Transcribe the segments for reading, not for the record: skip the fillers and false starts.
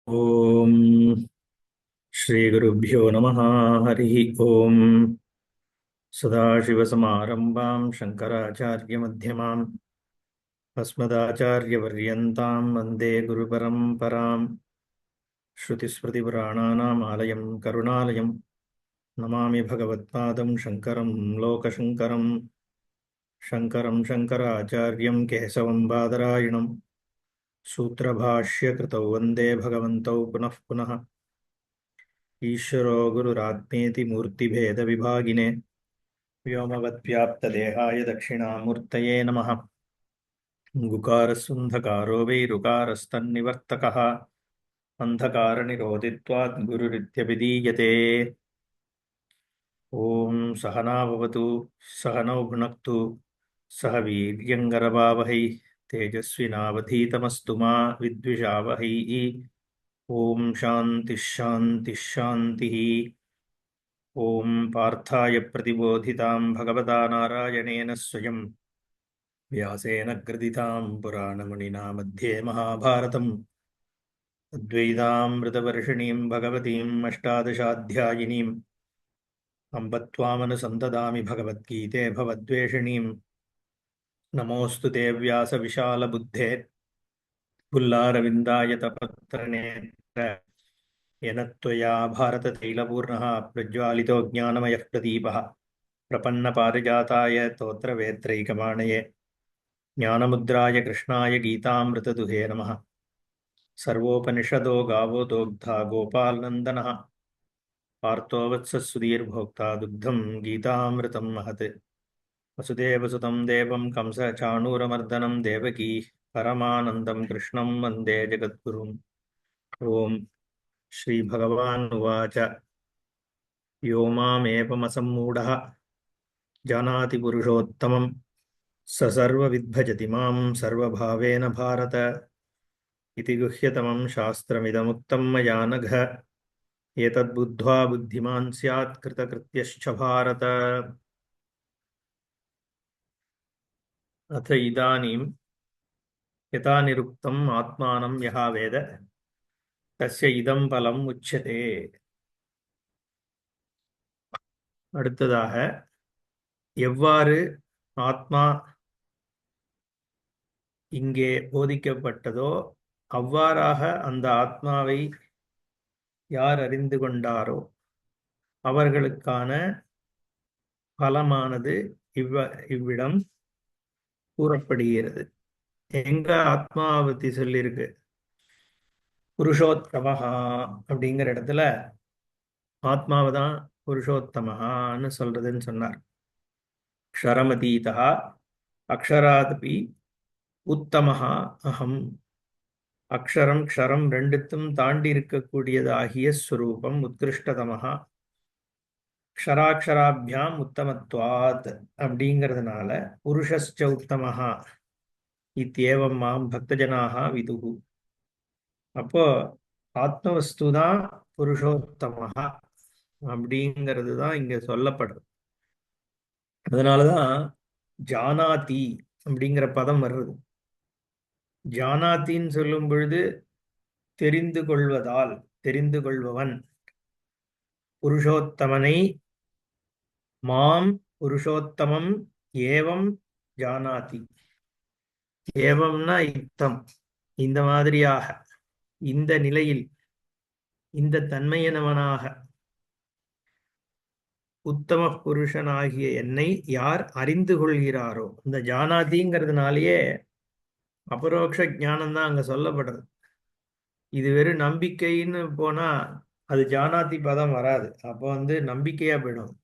ओम श्री गुरुभ्यो नमः। हरि ओम। सदाशिवसमारंभां शंकराचार्यमध्यमाम् अस्मदाचार्यपर्यन्तां वन्दे गुरुपरम्पराम्। श्रुतिस्मृतिपुराणानाम् आलयं करुणालयं नमामि भगवत्पादं शङ्करं लोकशङ्करं। शङ्करं शङ्कराचार्यं केशवं बादरायणं सूत्रभाष्यकृतौ वन्दे भगवन्तौ पुनः पुनः। ईश्वरो गुरुरात्मेति मूर्तिभेदविभागिने व्योमवद्व्याप्तदेहाय दक्षिणामूर्तये नमः। गुकारस्सन्धकारो वै ऋकारस्तन्निवर्तकः अन्धकारनिरोधित्वात् गुरुरित्यभिधीयते। ॐ सहना भवतु सहनौ भुनक्तु सह वीर्यङ्करवावहै तेजस्विनावधीतमस्तु मा विद्विषावहै। ॐ शान्तिः शान्तिः शान्तिः। ॐ पार्थाय प्रतिबोधितां भगवता नारायणेन स्वयं व्यासेन ग्रथितां पुराणमुनिना मध्ये महाभारतम् अद्वैतामृतवर्षिणीं भगवतीम् अष्टादशाध्यायिनीम् अम्ब त्वामनुसन्तदामि भगवद्गीते भवद्वेषिणीम्। नमोऽस्तु ते व्यासविशालबुद्धे पुल्लारविन्दायतपत्रनेत्र येन त्वया भारततैलपूर्णः प्रज्वालितो ज्ञानमयः प्रदीपः प्रपन्नपारिजाताय तोत्रवेत्रैकपाणये ज्ञानमुद्राय कृष्णाय गीतामृतदुहे नमः। सर्वोपनिषदो गावो दोग्धा गोपालनन्दनः पार्थो वत्सः सुधीर्भोक्ता दुग्धं गीतामृतं महत्। वसुदेवसुतं देवं कंसचाणूरमर्दनं देवकी परमानन्दं कृष्णं वन्दे जगद्गुरुम्। ॐ श्रीभगवानुवाच यो मामेवमसम्मूढः जानाति पुरुषोत्तमं स सर्वविद्भजति मां सर्वभावेन भारत इति गुह्यतमं शास्त्रमिदमुक्तं मया नघ एतद्बुद्ध्वा बुद्धिमान् स्यात् कृतकृत्यश्च भारत। अथ इदानीं यथा निरुक्तम् आत्मानं यः वेद तस्य இதம் பலம் உச்சதே। அடுத்ததாக எவ்வாறு ஆத்மா இங்கே போதிக்கப்பட்டதோ அவ்வாறாக அந்த ஆத்மாவை யார் அறிந்து கொண்டாரோ அவர்களுக்கான பலமானது இவ்விடம் கூறப்படுகிறது. எங்க ஆத்மாவை பத்தி சொல்லியிருக்கு? புருஷோத்தமஹா அப்படிங்கிற இடத்துல ஆத்மாவை தான் புருஷோத்தமஹான்னு சொல்றதுன்னு சொன்னார். க்ஷரமதீதா அக்ஷராதபி உத்தமஹா அகம். அக்ஷரம் க்ஷரம் ரெண்டுத்தும் தாண்டி இருக்கக்கூடியதாகிய ஸ்வரூபம் உத்கிருஷ்டதமஹா க்ஷராக்ஷராபியாம் உத்தமத்வாத் அப்படிங்கிறதுனால புருஷஸ்ச உத்தமஹா இத்தியேவம் மாம் பக்தஜனாக விதுகு. அப்போ ஆத்மவஸ்து தான் புருஷோத்தமஹா அப்படிங்கிறது தான் இங்க சொல்லப்படுறது. அதனாலதான் ஜானாதி அப்படிங்கிற பதம் வர்றது. ஜானாத்தின்னு சொல்லும் பொழுது தெரிந்து கொள்வதால், தெரிந்து கொள்பவன் புருஷோத்தமனை மாம் புருஷோத்தமம் ஏவம் ஜானாதி. ஏவம்னா யுக்தம், இந்த மாதிரியாக, இந்த நிலையில், இந்த தன்மையினவனாக உத்தம புருஷனாகிய என்னை யார் அறிந்து கொள்கிறாரோ. இந்த ஜானாதிங்கிறதுனாலேயே அபரோக்ஷ ஞானம் தான் அங்க சொல்லப்படுறது. இது வெறும் நம்பிக்கைன்னு போனா அது ஜானாதி பதம் வராது. அப்போ நம்பிக்கையா போயிடும்.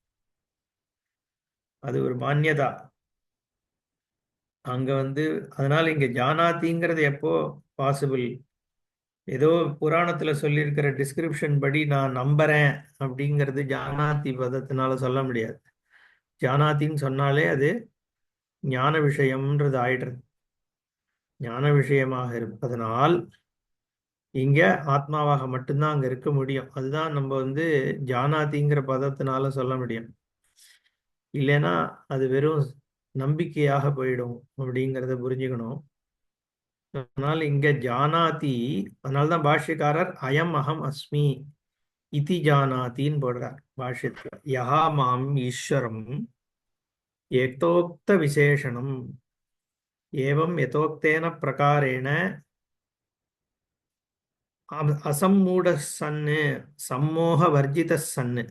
அது ஒரு மான்யதா அங்க அதனால இங்க ஜானாதிங்கிறது எப்போ பாசிபிள்? ஏதோ புராணத்துல சொல்லியிருக்கிற டிஸ்கிரிப்ஷன் படி நான் நம்புறேன் அப்படிங்கிறது ஜானாதி பதத்தினால சொல்ல முடியாது. ஜானாத்தின்னு சொன்னாலே அது ஞான விஷயம்ன்றது ஆயிடுறது. ஞான விஷயமாக இருப்பதனால் இங்க ஆத்மாவாக மட்டும்தான் அங்க இருக்க முடியும். அதுதான் நம்ம ஜானாதிங்கிற பதத்தினால சொல்ல முடியும். இல்லைன்னா அது வெறும் நம்பிக்கையாக போயிடும் அப்படிங்கிறத புரிஞ்சுக்கணும். அதனால இங்க ஜானாதி, அதனால்தான் பாஷ்யக்காரர் அயம் அகம் அஸ்மி இதி ஜானாத்தின்னு போடுறார் பாஷ்யத்துல. யஹா மாம் ஈஸ்வரம் ஏதோக்த விசேஷணம் ஏவம் யதோக்தேன பிரகாரேண அசம்மூட சன்னு சம்மோக வர்ஜித சன்னு,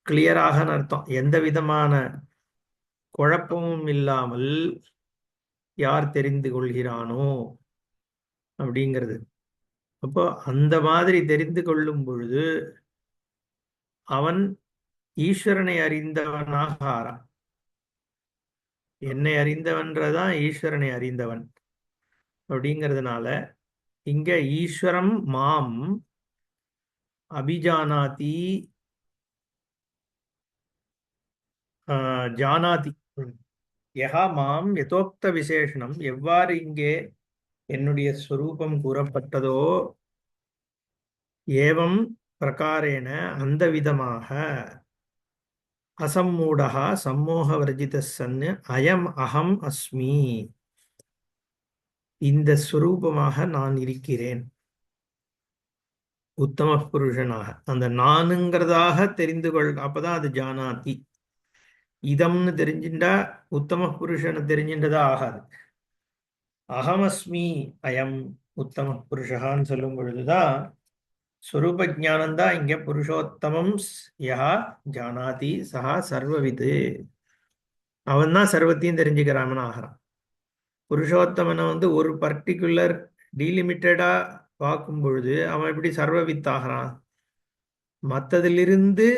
கிளியராக அர்த்தம், எந்த விதமான குழப்பமும் இல்லாமல் யார் தெரிந்து கொள்கிறானோ அப்படிங்கிறது. அப்போ அந்த மாதிரி தெரிந்து கொள்ளும் பொழுது அவன் ஈஸ்வரனை அறிந்தவனாக ஆறான். என்னை அறிந்தவன்றதான் ஈஸ்வரனை அறிந்தவன் அப்படிங்கிறதுனால இங்க ஈஸ்வரம் மாம் அபிஜானாதி ஜானாதி. யஹா மாம் யதோக்த விசேஷனம், எவ்வாறு இங்கே என்னுடைய ஸ்வரூபம் கூறப்பட்டதோ, ஏவம் பிரகாரேன அந்த விதமாக, அசம்மூடா சம்மோக வர்ஜித சன்னு அயம் அகம் அஸ்மி, இந்த ஸ்வரூபமாக நான் இருக்கிறேன், உத்தம புருஷனாக. அந்த நானுங்கிறதாக தெரிந்து கொள், அப்பதான் அது ஜானாதி. இதம்னு தெரிஞ்சுட்டா உத்தம புருஷனை தெரிஞ்சின்றதா ஆகாது. அகமஸ்மி அயம் உத்தம புருஷகான்னு சொல்லும் பொழுதுதான் ஸ்வரூப ஜானந்தான் இங்க புருஷோத்தமம் யா ஜானாதி சஹா சர்வவிது, அவன் தான் சர்வத்தையும் தெரிஞ்சுக்கிறான்னு ஆகிறான். புருஷோத்தமனை ஒரு பர்டிகுலர் டீலிமிட்டடா பார்க்கும் பொழுது அவன் எப்படி சர்வவித்தாகிறான்? மற்றதிலிருந்து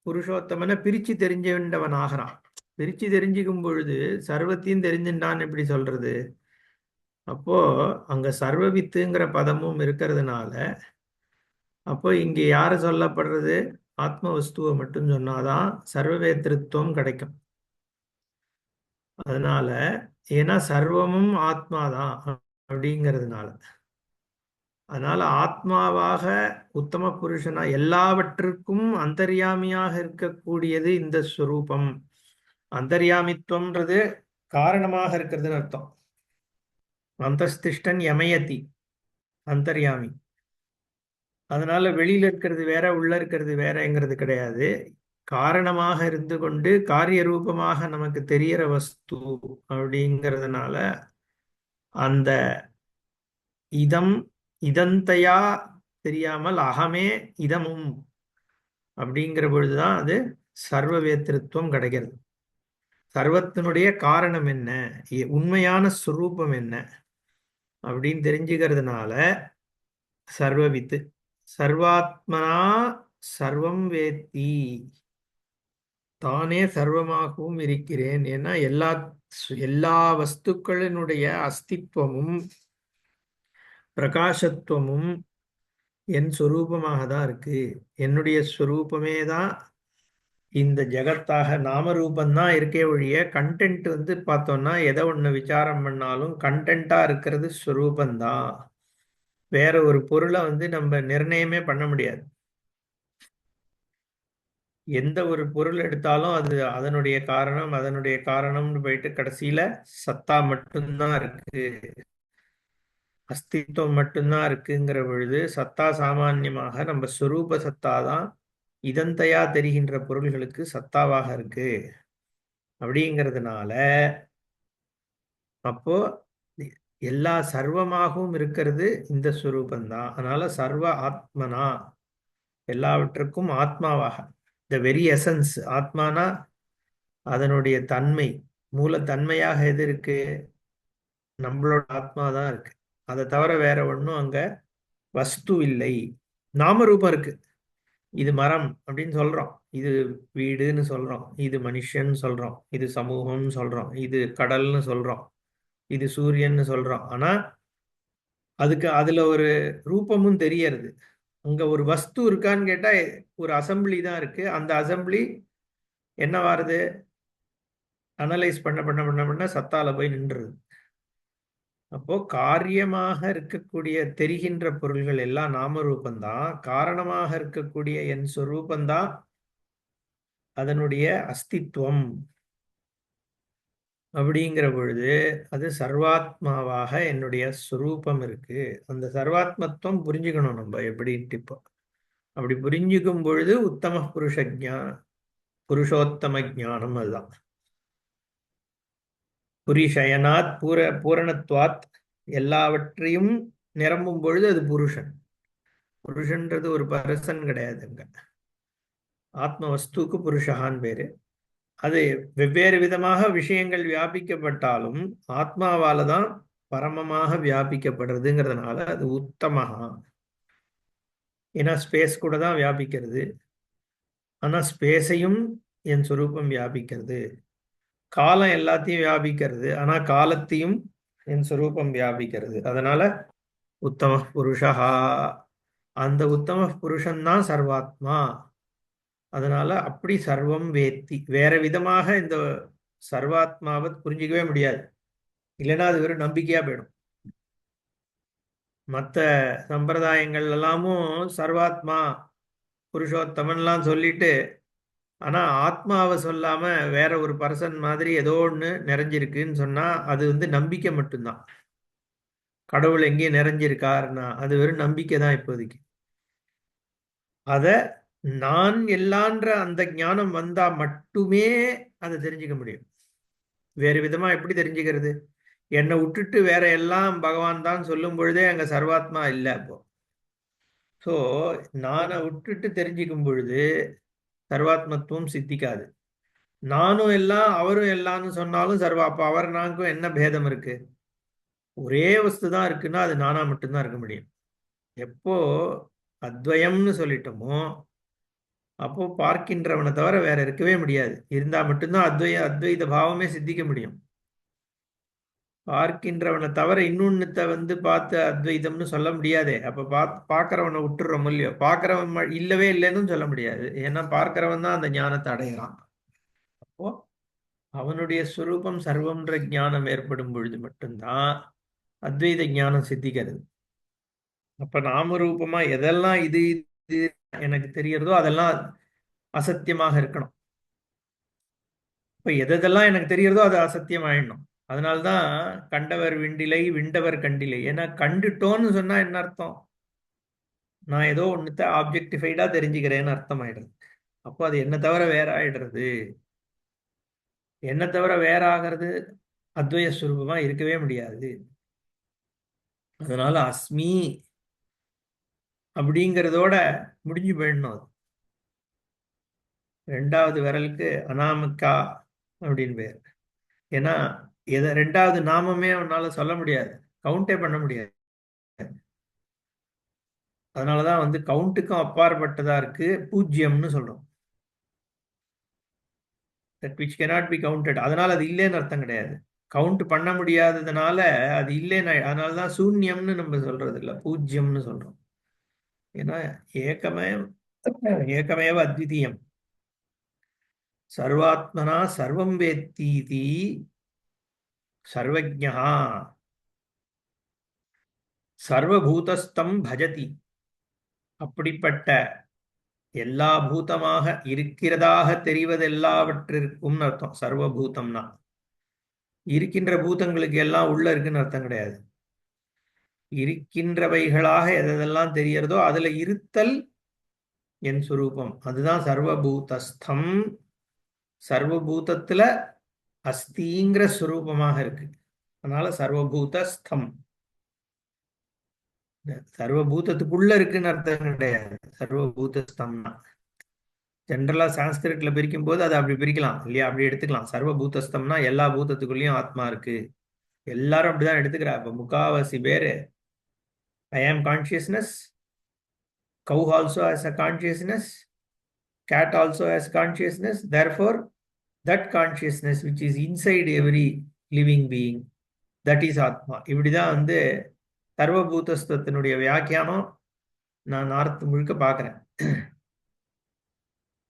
புருஷோத்தமனை பிரிச்சு தெரிஞ்சவன் ஆகிறான். பிரிச்சு தெரிஞ்சுக்கும் பொழுது சர்வத்தையும் தெரிஞ்சுட்டான் எப்படி சொல்றது? அப்போ அங்க சர்வவித்துங்கிற பதமும் இருக்கிறதுனால, அப்போ இங்க யாரு சொல்லப்படுறது? ஆத்ம வஸ்துவை மட்டும் சொன்னாதான் சர்வவேத்திருத்துவம் கிடைக்கும். அதனால ஏன்னா சர்வமும் ஆத்மாதான் அப்படிங்கிறதுனால, அதனால ஆத்மாவாக உத்தம புருஷனா எல்லாவற்றுக்கும் அந்தர்யாமியாக இருக்கக்கூடியது இந்த ஸ்வரூபம். அந்தர்யாமித்துவம்ன்றது காரணமாக இருக்கிறதுன்னு அர்த்தம். அந்தஸ்திஷ்டன் யமயதி அந்தர்யாமி. அதனால வெளியில இருக்கிறது வேற, உள்ள இருக்கிறது வேறங்கிறது கிடையாது. காரணமாக இருந்து கொண்டு காரிய ரூபமாக நமக்கு தெரியற வஸ்து அப்படிங்கிறதுனால அந்த இதம் இதந்தையா தெரியாமல் அகமே இதமும் அப்படிங்கிற பொழுதுதான் அது சர்வவேத்திருத்துவம் கிடைக்கிறது. சர்வத்தினுடைய காரணம் என்ன, உண்மையான ஸ்வரூபம் என்ன அப்படின்னு தெரிஞ்சுக்கிறதுனால சர்வவித்து. சர்வாத்மனா சர்வம் வேத்தி, தானே சர்வமாகவும் இருக்கிறேன். ஏன்னா எல்லா வஸ்துக்களினுடைய அஸ்தித்வமும் பிரகாசத்துவமும் என் ஸ்வரூபமாக தான் இருக்கு. என்னுடைய ஸ்வரூபமே தான் இந்த ஜெகத்தாக நாமரூபந்தான் இருக்கே ஒழிய கண்டென்ட் பார்த்தோம்னா எதை ஒன்று விசாரம் பண்ணாலும் கண்டென்ட்டா இருக்கிறது ஸ்வரூபந்தான். வேற ஒரு பொருளை நம்ம நிர்ணயமே பண்ண முடியாது. எந்த ஒரு பொருள் எடுத்தாலும் அது அதனுடைய காரணம்னு போயிட்டு கடைசியில சத்தா மட்டும்தான் இருக்கு, அஸ்தித்வம் மட்டும்தான் இருக்குங்கிற பொழுது சத்தா சாமான்யமாக நம்ம ஸ்வரூப சத்தா தான் இதந்தையா தெரிகின்ற பொருள்களுக்கு சத்தாவாக இருக்கு. அப்படிங்கிறதுனால அப்போ எல்லா சர்வமாகவும் இருக்கிறது இந்த ஸ்வரூபந்தான். அதனால சர்வ ஆத்மனா, எல்லாவற்றுக்கும் ஆத்மாவாக, த வெரி எசன்ஸ். ஆத்மானா அதனுடைய தன்மை, மூலத்தன்மையாக எது இருக்கு? நம்மளோட ஆத்மா தான் இருக்கு. அதை தவிர வேற ஒன்றும் அங்க வஸ்து இல்லை. நாமரூபம் இருக்கு. இது மரம் அப்படின்னு சொல்றோம், இது வீடுன்னு சொல்றோம், இது மனுஷன் சொல்றோம், இது சமூகம்னு சொல்றோம், இது கடல்னு சொல்றோம், இது சூரியன்னு சொல்றோம். ஆனா அதுக்கு அதுல ஒரு ரூபமும் தெரியறது. அங்க ஒரு வஸ்து இருக்கான்னு கேட்டா ஒரு அசம்பிளி தான் இருக்கு. அந்த அசம்பிளி என்ன வருது? அனலைஸ் பண்ண பண்ண பண்ண பண்ண சத்தால போய் நின்றுது. அப்போ காரியமாக இருக்கக்கூடிய தெரிகின்ற பொருள்கள் எல்லாம் நாமரூபந்தான். காரணமாக இருக்கக்கூடிய என் சொரூபந்தான் அதனுடைய அஸ்தித்வம். அப்படிங்கிற பொழுது அது சர்வாத்மாவாக என்னுடைய சுரூபம் இருக்கு. அந்த சர்வாத்மத்துவம் புரிஞ்சுக்கணும் நம்ம எப்படின்ட்டு. இப்போ அப்படி புரிஞ்சுக்கும் பொழுது உத்தம புருஷோத்தம ஞானம். அதுதான் புரிஷயனாத் பூரணத்வாத். எல்லாவற்றையும் நிரம்பும் பொழுது அது புருஷன். புருஷன்றது ஒரு பர்சன் கிடையாதுங்க. ஆத்ம வஸ்துக்கு புருஷகான் பேரு. அது வெவ்வேறு விதமாக விஷயங்கள் வியாபிக்கப்பட்டாலும் ஆத்மாவால தான் பரமமாக வியாபிக்கப்படுறதுங்கிறதுனால அது உத்தமஹா. ஏன்னா ஸ்பேஸ் கூட தான் வியாபிக்கிறது. ஆனா ஸ்பேஸையும் என் சுரூபம் வியாபிக்கிறது. காலம் எல்லாத்தையும் வியாபிக்கிறது. ஆனா காலத்தையும் என் சுரூபம் வியாபிக்கிறது. அதனால உத்தம புருஷா. அந்த உத்தம புருஷன்தான் சர்வாத்மா. அதனால அப்படி சர்வம் வேத்தி. வேற விதமாக இந்த சர்வாத்மாவை புரிஞ்சிக்கவே முடியாது. இல்லைன்னா அது வெறும் நம்பிக்கையா போயிடும். மற்ற சம்பிரதாயங்கள் எல்லாமும் சர்வாத்மா புருஷோத்தமன்லாம் சொல்லிட்டு, ஆனா ஆத்மாவை சொல்லாம வேற ஒரு பர்சன் மாதிரி ஏதோ ஒண்ணு நிறைஞ்சிருக்குன்னு சொன்னா அது நம்பிக்கை மட்டும்தான். கடவுள் எங்கேயும் நிறைஞ்சிருக்காருன்னா அது வெறும் நம்பிக்கை தான் இப்போதைக்கு. அத நான் எல்லான்ற அந்த ஞானம் வந்தா மட்டுமே அதை தெரிஞ்சுக்க முடியும். வேறு விதமா எப்படி தெரிஞ்சுக்கிறது? என்னை விட்டுட்டு வேற எல்லாம் பகவான் தான் சொல்லும் பொழுதே அங்க சர்வாத்மா இல்லை. அப்போ ஸோ நானை விட்டுட்டு தெரிஞ்சுக்கும் பொழுது சர்வாத்மத்துவம் சித்திக்காது. நானும் எல்லாம் அவரும் எல்லாம்னு சொன்னாலும் அப்ப அவர் நானுக்கும் என்ன பேதம் இருக்கு? ஒரே வஸ்து தான் இருக்குன்னா அது நானா மட்டும்தான் இருக்க முடியும். எப்போ அத்வயம்னு சொல்லிட்டோமோ அப்போ பார்க்கின்றவனை தவிர வேற இருக்கவே முடியாது. இருந்தா மட்டும்தான் அத்வைத பாவமே சித்திக்க முடியும். பார்க்கின்றவனை தவிர இன்னொன்னுத்த பார்த்து அத்வைதம்னு சொல்ல முடியாதே. அப்ப பார்க்கிறவனை விட்டுடுறோம் இல்லையோ. பார்க்கிறவன் இல்லவே இல்லைன்னு சொல்ல முடியாது. ஏன்னா பார்க்கிறவன் தான் அந்த ஞானத்தை அடைகிறான். அப்போ அவனுடைய சுரூபம் சர்வம்ன்ற ஞானம் ஏற்படும் பொழுது மட்டும்தான் அத்வைத ஞானம் சித்திக்கிறது. அப்ப நாம ரூபமா எதெல்லாம் இது இது எனக்கு தெரியறதோ அதெல்லாம் அசத்தியமாக இருக்கணும். இப்ப எதெல்லாம் எனக்கு தெரியறதோ அது அசத்தியம் ஆயிடணும். அதனால்தான் கண்டவர் விண்டிலை விண்டவர் கண்டிலை. ஏன்னா கண்டுட்டோன்னு சொன்னா என்ன அர்த்தம்? நான் ஏதோ ஒண்ணுத்த ஆப்ஜெக்டிஃபைடா தெரிஞ்சுக்கிறேன்னு அர்த்தம் ஆயிடுறது. அப்போ அது என்ன தவிர வேற ஆயிடுறது. என்ன தவிர வேற ஆகிறது அத்வய சுரூபமா இருக்கவே முடியாது. அதனால அஸ்மி அப்படிங்கிறதோட முடிஞ்சு போயிடணும். அது ரெண்டாவது விரலுக்கு அனாமிகா அப்படின்னு பேர். ஏன்னா ரெண்டாவது நாமமே அவனால சொல்ல முடியாது, கவுண்டே பண்ண முடியாது. அதனாலதான் கவுண்ட்டுக்கும் அப்பாற்பட்டதா இருக்கு பூஜ்யம்னு சொல்றோம். That which cannot be counted. அதனால அது இல்லைன்னு அர்த்தம் கிடையாது. கவுண்ட் பண்ண முடியாததுனால அது இல்லைன்னு. அதனாலதான் சூன்யம்னு நம்ம சொல்றது இல்லை, பூஜ்யம்னு சொல்றோம். ஏன்னா ஏகமேவ ஏகமேவ அத்விதீயம். சர்வாத்மனா சர்வம் வேத்தீதி சர்வஜ்ஞா சர்வபூதஸ்தம் பஜதி. அப்படிப்பட்ட எல்லா பூதமாக இருக்கிறதாக தெரிவதெல்லாவற்றிற்கும் அர்த்தம். சர்வபூதம்னா இருக்கின்ற பூதங்களுக்கு எல்லாம் உள்ள இருக்குன்னு அர்த்தம் கிடையாது. இருக்கின்றவைகளாக எதெல்லாம் தெரியறதோ அதுல இருத்தல் என் சுரூபம். அதுதான் சர்வபூதஸ்தம். சர்வபூதத்துல அஸ்திங்கிற சுரூபமாக இருக்கு. அதனால சர்வபூதஸ்தம். சர்வபூதத்துக்குள்ள இருக்குன்னு அர்த்தம் கிடையாது. சர்வபூதஸ்தம்னா ஜென்ரலா சான்ஸ்கிரிட்ல பிரிக்கும் போது அதை அப்படி பிரிக்கலாம் இல்லையா? அப்படி எடுத்துக்கலாம். சர்வபூதஸ்தம்னா எல்லா பூதத்துக்குள்ளேயும் ஆத்மா இருக்கு. எல்லாரும் அப்படிதான் எடுத்துக்கிறா. இப்ப முக்காவாசி பேரு ஐ ஆம் consciousness, cow also has a consciousness, cat also has consciousness, therefore that consciousness which is inside every living being, that is ஆத்மா. இப்படிதான் சர்வபூதஸ்தத்தினுடைய வியாக்கியானம் நான் நார்த் முழுக்க பார்க்கிறேன்.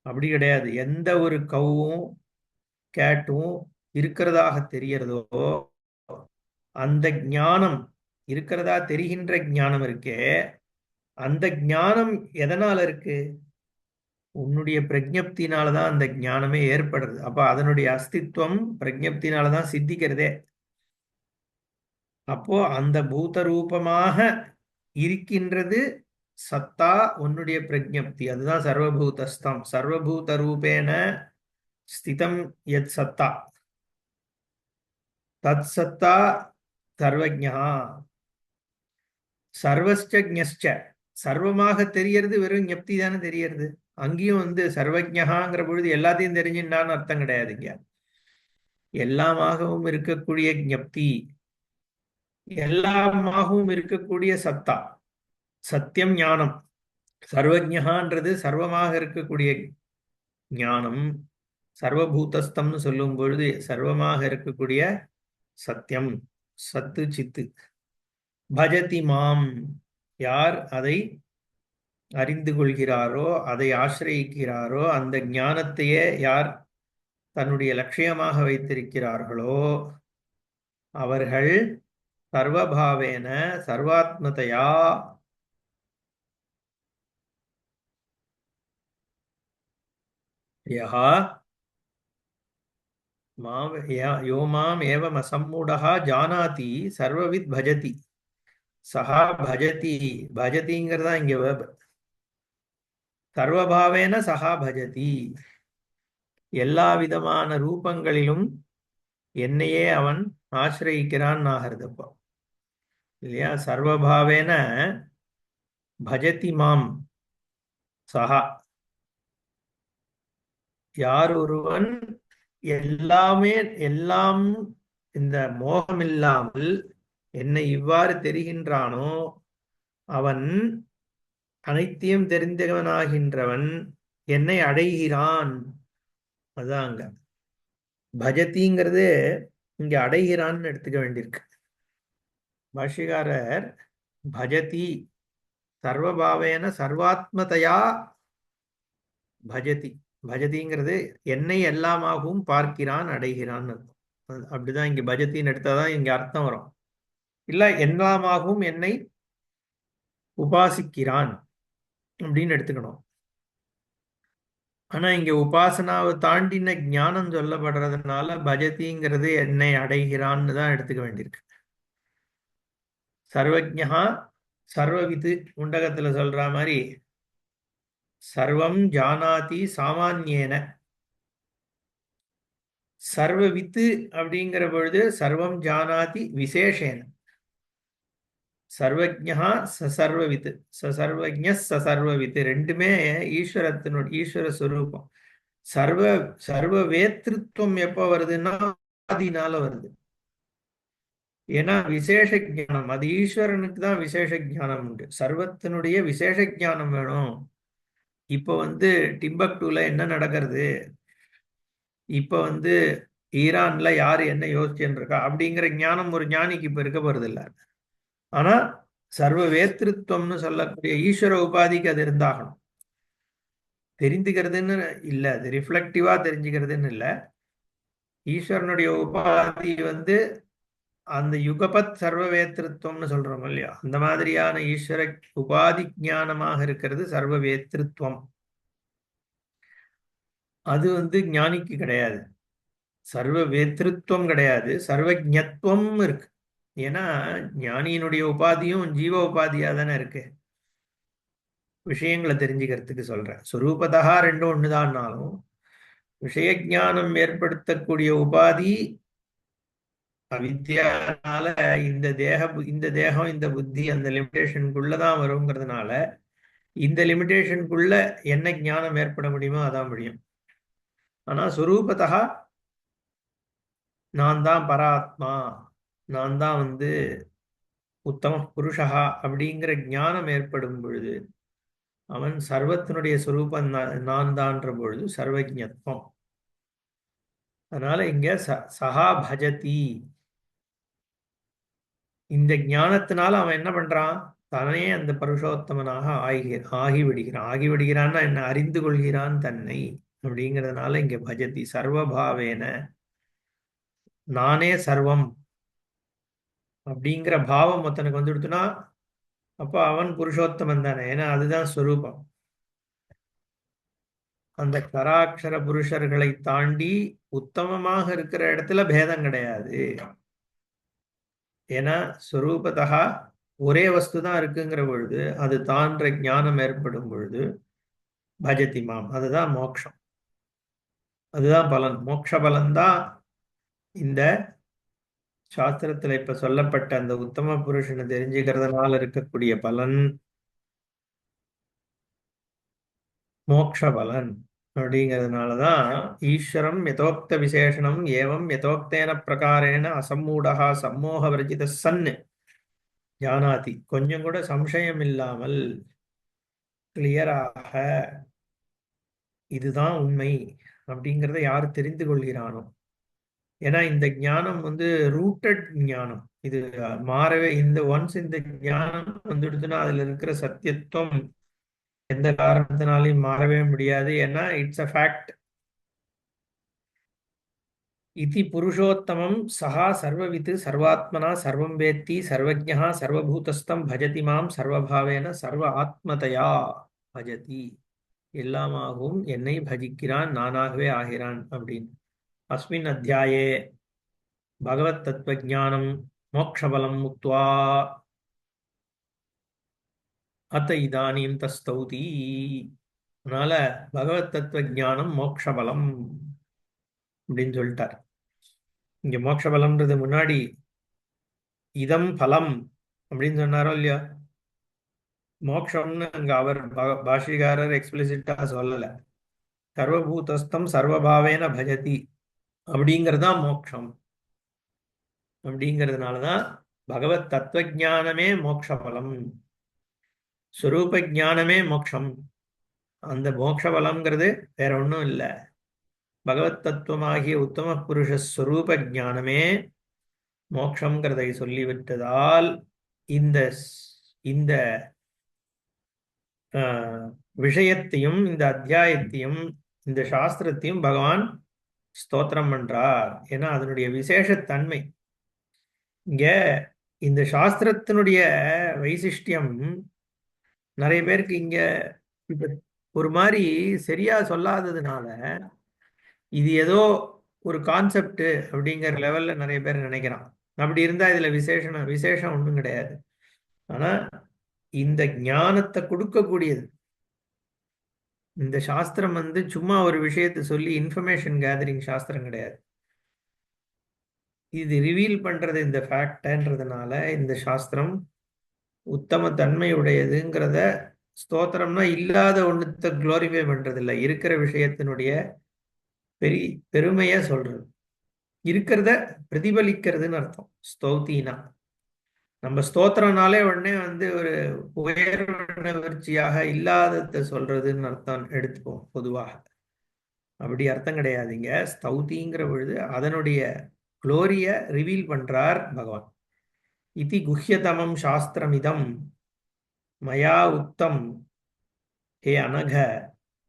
அப்படி கிடையாது. எந்த ஒரு கவ்வும் கேட்டும் இருக்கிறதாக தெரியறதோ அந்த ஞானம், இருக்கிறதா தெரிகின்ற ஞானம் இருக்கே, அந்த ஞானம் எதனால இருக்கு? உன்னுடைய பிரஜப்தினாலதான் அந்த ஞானமே ஏற்படுறது. அப்ப அதனுடைய அஸ்தித்வம் பிரஜப்தினாலதான் சித்திக்கிறதே. அப்போ அந்த பூத ரூபமாக இருக்கின்றது சத்தா உன்னுடைய பிரஜப்தி. அதுதான் சர்வபூதஸ்தம். சர்வபூத ரூபேன ஸ்திதம் யத் சத்தா தத் சத்தா சர்வஜா சர்வஸ்ச ஞஸ்ச. சர்வமாக தெரியறது வெறும் ஞப்தி தானே தெரியறது. அங்கேயும் சர்வஜகாங்கிற பொழுது எல்லாத்தையும் தெரிஞ்சுட்டான்னு அர்த்தம் கிடையாதுங்க. எல்லாமாகவும் இருக்கக்கூடிய ஞப்தி, எல்லாமாகவும் இருக்கக்கூடிய சத்தா, சத்தியம், ஞானம். சர்வஜகான்றது சர்வமாக இருக்கக்கூடிய ஞானம். சர்வபூதஸ்தம்னு சொல்லும் பொழுது சர்வமாக இருக்கக்கூடிய சத்தியம், சத்து, சித்து. பஜதி மாம், யார் அதை அறிந்து கொள்கிறாரோ, அதை ஆசிரயிக்கிறாரோ, அந்த ஞானத்தையே யார் தன்னுடைய லட்சியமாக வைத்திருக்கிறார்களோ அவர்கள் சர்வபாவேன சர்வாத்மதையா யஹா யோ மாம் ஏவம் அசம்மூடஹா ஜானாதி சர்வவித் பஜதி சஹா பஜதி. பஜதிங்கிறதா இங்க verb. சர்வபாவேன சஹா பஜதி. எல்லா விதமான ரூபங்களிலும் என்னையே அவன் ஆசிரயிக்கிறான் ஆகிறதுப்போ இல்லையா. சர்வபாவேன பஜதி மாம் சஹா, யார் ஒருவன் எல்லாமே எல்லாம் இந்த மோகமில்லாமல் என்னை இவ்வாறு தெரிகின்றானோ அவன் அனைத்தையும் தெரிந்தவனாகின்றவன் என்னை அடைகிறான். அதான் அங்க பஜதிங்கிறது இங்க அடைகிறான்னு எடுத்துக்க வேண்டியிருக்கு. பாஷ்யக்காரர் பஜதி சர்வபாவேன சர்வாத்மதையா பஜதி. பஜதிங்கிறது என்னை எல்லாமாகவும் பார்க்கிறான், அடைகிறான் அர்த்தம். அப்படிதான் இங்க பஜத்தின்னு எடுத்தாதான் இங்க அர்த்தம் வரும். இல்ல எல்லாமாகவும் என்னை உபாசிக்கிறான் அப்படின்னு எடுத்துக்கணும். ஆனா இங்க உபாசனாவை தாண்டின ஞானம் சொல்லப்படுறதுனால பஜதிங்கிறது என்னை அடைகிறான்னு தான் எடுத்துக்க வேண்டியிருக்கு. சர்வஜா சர்வவித்து முண்டகத்துல சொல்ற மாதிரி சர்வம் ஜானாதி சாமானியேன. சர்வவித்து அப்படிங்கிற பொழுது சர்வம் ஜானாதி விசேஷேன. சர்வஜா சர்வவித்து, சர்வஜ சர்வவித்து ரெண்டுமே ஈஸ்வர ஸ்வரூபம். சர்வ சர்வ வேத்ருத்வம் எப்ப வருதுன்னா ஆதினால வருது. ஏன்னா விசேஷ ஜானம் அது ஈஸ்வரனுக்கு தான் விசேஷ ஜானம் உண்டு. சர்வத்தினுடைய விசேஷ ஜானம் வேணும். இப்போ டிம்பக்டூல என்ன நடக்கிறது, இப்ப ஈரான்ல யாரு என்ன யோசிச்சுன்னு இருக்கா அப்படிங்கிற ஞானம் ஒரு ஞானிக்கு இப்ப இருக்க போறது இல்ல. ஆனா சர்வ வேத்ருத்வம்னு சொல்லக்கூடிய ஈஸ்வர உபாதிக்கு அது இருந்தாகணும். தெரிந்துக்கிறதுன்னு இல்ல, அது ரிஃப்ளெக்டிவா தெரிஞ்சுக்கிறதுன்னு இல்ல. ஈஸ்வரனுடைய உபாதி அந்த யுகபத் சர்வ வேத்ருத்வம்னு சொல்றோம் இல்லையா, அந்த மாதிரியான ஈஸ்வர உபாதி ஞானமாக இருக்கிறது சர்வ வேத்ருத்வம். அது ஞானிக்கு கிடையாது. சர்வ வேத்ருத்வம் கிடையாது, சர்வஜத்வம் இருக்கு. ஏன்னா ஞானியினுடைய உபாதியும் ஜீவ உபாதியா தானே இருக்கு. விஷயங்களை தெரிஞ்சுக்கிறதுக்கு சொல்றேன். சுரூபதா ரெண்டும் ஒண்ணுதான்னாலும் விஷய ஞானம் ஏற்படுத்தக்கூடிய உபாதி அவித்யானால இந்த தேகம் இந்த புத்தி அந்த லிமிடேஷனுக்குள்ளதான் வருங்கிறதுனால இந்த லிமிடேஷனுக்குள்ள என்ன ஞானம் ஏற்பட முடியுமோ அதான் முடியும். ஆனா சுரூபதா நான் தான் பராத்மா, நான் தான் உத்தம புருஷா அப்படிங்கிற ஞானம் ஏற்படும் பொழுது அவன் சர்வத்தினுடைய சுரூபம் நான் தான்ற பொழுது சர்வஜத்வம். அதனால இங்க சஹா பஜதி. இந்த ஞானத்தினால அவன் என்ன பண்றான், தனே அந்த பருஷோத்தமனாக ஆகிவிடுகிறான். ஆகிவிடுகிறான்னா என்ன, அறிந்து கொள்கிறான் தன்னை. அப்படிங்கிறதுனால இங்க பஜதி சர்வபாவேன, நானே சர்வம் அப்படிங்கிற பாவம் ஒருத்தனுக்கு வந்துடுத்துனா அப்ப அவன் புருஷோத்தமன் தானே. ஏன்னா அதுதான் ஸ்வரூபம். அந்த கராட்சர புருஷர்களை தாண்டி உத்தமமாக இருக்கிற இடத்துல பேதம் கிடையாது. ஏன்னா ஸ்வரூபத்தகா ஒரே வஸ்து தான் இருக்குங்கிற பொழுது அது தான்ற ஞானம் ஏற்படும் பொழுது பஜதி மாம், அதுதான் மோட்சம், அதுதான் பலன். மோட்ச பலன்தான் இந்த சாஸ்திரத்துல இப்ப சொல்லப்பட்ட அந்த உத்தம புருஷனை தெரிஞ்சுக்கிறதுனால இருக்கக்கூடிய பலன் மோட்ச பலன். அப்படிங்கிறதுனாலதான் ஈஸ்வரம் யதோக்த விசேஷனம் ஏவம் யதோக்தேன பிரகாரேன அசம்மூடகா சம்மோக விரஜித சன்னு ஜானாதி, கொஞ்சம் கூட சம்சயம் இல்லாமல் கிளியராக இதுதான் உண்மை அப்படிங்கிறத யார் தெரிந்து கொள்கிறானோ. ஏன்னா இந்த ஞானம் ரூட்டட் ஞானம், இது மாறவே, இந்த ஞானம் வந்துடுதுன்னா அதுல இருக்கிற சத்தியத்துவம் எந்த காரணத்தினாலையும் மாறவே முடியாது. ஏன்னா இட்ஸ் அ ஃபேக்ட். இதி புருஷோத்தமம் சஹா சர்வவித் சர்வாத்மனா சர்வம் வேத்தி சர்வஜ்ஞா சர்வபூதஸ்தம் பஜதி மாம் சர்வபாவேன சர்வ ஆத்மதயா பஜதி. எல்லாமாகவும் என்னை பஜிக்கிறான், நானாகவே ஆகிறான் அப்படின்னு. அஸ்மின் அத்தியாயே பகவத் தத்துவஜானம் மோக்ஷபலம் முக்த்வா அத்த இதானீம் தஸ்தௌதி. அதனால பகவத் தத்துவஜானம் மோக்ஷபலம் அப்படின்னு சொல்லிட்டார். இங்க மோட்சபலம்ன்றது முன்னாடி இதம் பலம் அப்படின்னு சொன்னாரோ இல்லையா, மோக்ஷம்னு அங்க அவர் பாஷிகாரர் எக்ஸ்பிளிசிட்டா சொல்லல. சர்வபூதஸ்தம் சர்வபாவேன பஜதி அப்படிங்கறதுதான் மோக்ஷம். அப்படிங்கிறதுனாலதான் பகவத் தத்துவஜானமே மோட்ச பலம், ஸ்வரூப ஜானமே மோட்சம். அந்த மோட்ச பலம்ங்கிறது வேற ஒன்றும் இல்லை, பகவத் தத்துவமாகிய உத்தம புருஷ ஸ்வரூப ஜானமே மோட்சங்கிறதை சொல்லிவிட்டதால் இந்த இந்த விஷயத்தையும் இந்த அத்தியாயத்தையும் இந்த சாஸ்திரத்தையும் பகவான் ஸ்தோத்திரம் பண்றார். ஏன்னா அதனுடைய விசேஷத்தன்மை இங்க இந்த சாஸ்திரத்தினுடைய வைசிஷ்டியம் நிறைய பேருக்கு இங்க இப்ப ஒரு மாதிரி சரியா சொல்லாததுனால இது ஏதோ ஒரு கான்செப்ட் அப்படிங்கிற லெவல்ல நிறைய பேர் நினைக்கிறான். அப்படி இருந்தா இதுல விசேஷம் ஒன்றும் கிடையாது. ஆனா இந்த ஞானத்தை கொடுக்கக்கூடியது இந்த சாஸ்திரம் சும்மா ஒரு விஷயத்தை சொல்லி இன்ஃபர்மேஷன் கேதரிங் சாஸ்திரம் கிடையாது. இது ரிவீல் பண்றது இந்த ஃபேக்ட்ன்றதுனால இந்த சாஸ்திரம் உத்தம தன்மை உடையதுங்கிறத ஸ்தோத்திரம்னா இல்லாத ஒண்ணுத்த குளோரிஃபை பண்றது இல்லை, இருக்கிற விஷயத்தினுடைய பெருமைய சொல்றது, இருக்கிறத பிரதிபலிக்கிறதுன்னு அர்த்தம். ஸ்தௌத்தினா நம்ம ஸ்தோத்திரம்னாலே உடனே ஒரு உயர்வுணர்ச்சியாக இல்லாததை சொல்றதுன்னு அர்த்தம் எடுத்துப்போம் பொதுவாக. அப்படி அர்த்தம் கிடையாதுங்க. ஸ்தௌதிங்கிற பொழுது அதனுடைய குளோரிய ரிவீல் பண்றார் பகவான். இதி குஹ்யதமம் சாஸ்திரமிதம் மயா உக்தம் ஹே அனக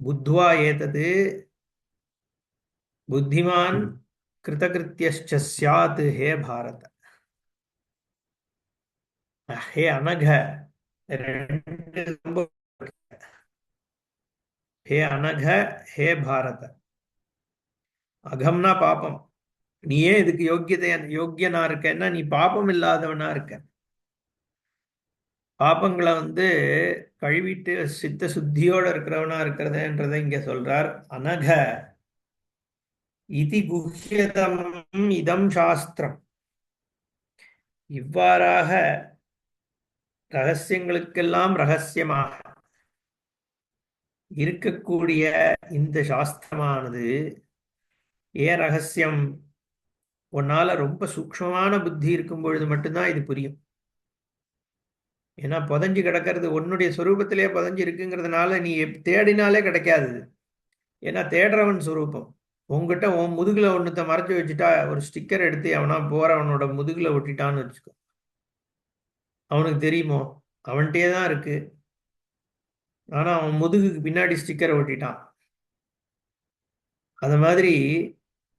புத்வா ஏதது புத்திமான் கிருதகிருத்யஸ்ச ஸ்யாத் ஹே பாரத. ஹே அனக, ஹே அனக, ஹே பாரத. அகம்னா பாபம். நீ ஏன் இதுக்கு யோக்கியனா இருக்கன்னா நீ பாபம் இல்லாதவனா இருக்க. பாபங்களை கழுவிட்டு சித்த சுத்தியோட இருக்கிறவனா இருக்கிறதுன்றதை இங்க சொல்றார். அனக இதி குஹ்யதமம் இதம் சாஸ்திரம். இவ்வாறாக ரகசியங்களுக்கெல்லாம் ரகசியமாக இருக்கக்கூடிய இந்த சாஸ்திரமானது ஏன் ரகசியம்? உன்னால ரொம்ப சூக்ஷ்மமான புத்தி இருக்கும் பொழுது மட்டும்தான் இது புரியும். ஏன்னா புதஞ்சு கிடக்கிறது உன்னுடைய சொரூபத்திலே புதஞ்சு இருக்குங்கிறதுனால நீ தேடினாலே கிடைக்காது. ஏன்னா தேடுறவன் சொரூபம் உங்ககிட்ட உன் முதுகுல ஒண்ணுத்த மறைச்சு வச்சுட்டா, ஒரு ஸ்டிக்கர் எடுத்து அவனா போறவனோட முதுகுல ஒட்டிட்டான்னு வச்சுக்கோ, அவனுக்கு தெரியுமோ? அவன்கிட்டே தான் இருக்கு, ஆனா அவன் முதுகுக்கு பின்னாடி ஸ்டிக்கரை ஒட்டிட்டான். அந்த மாதிரி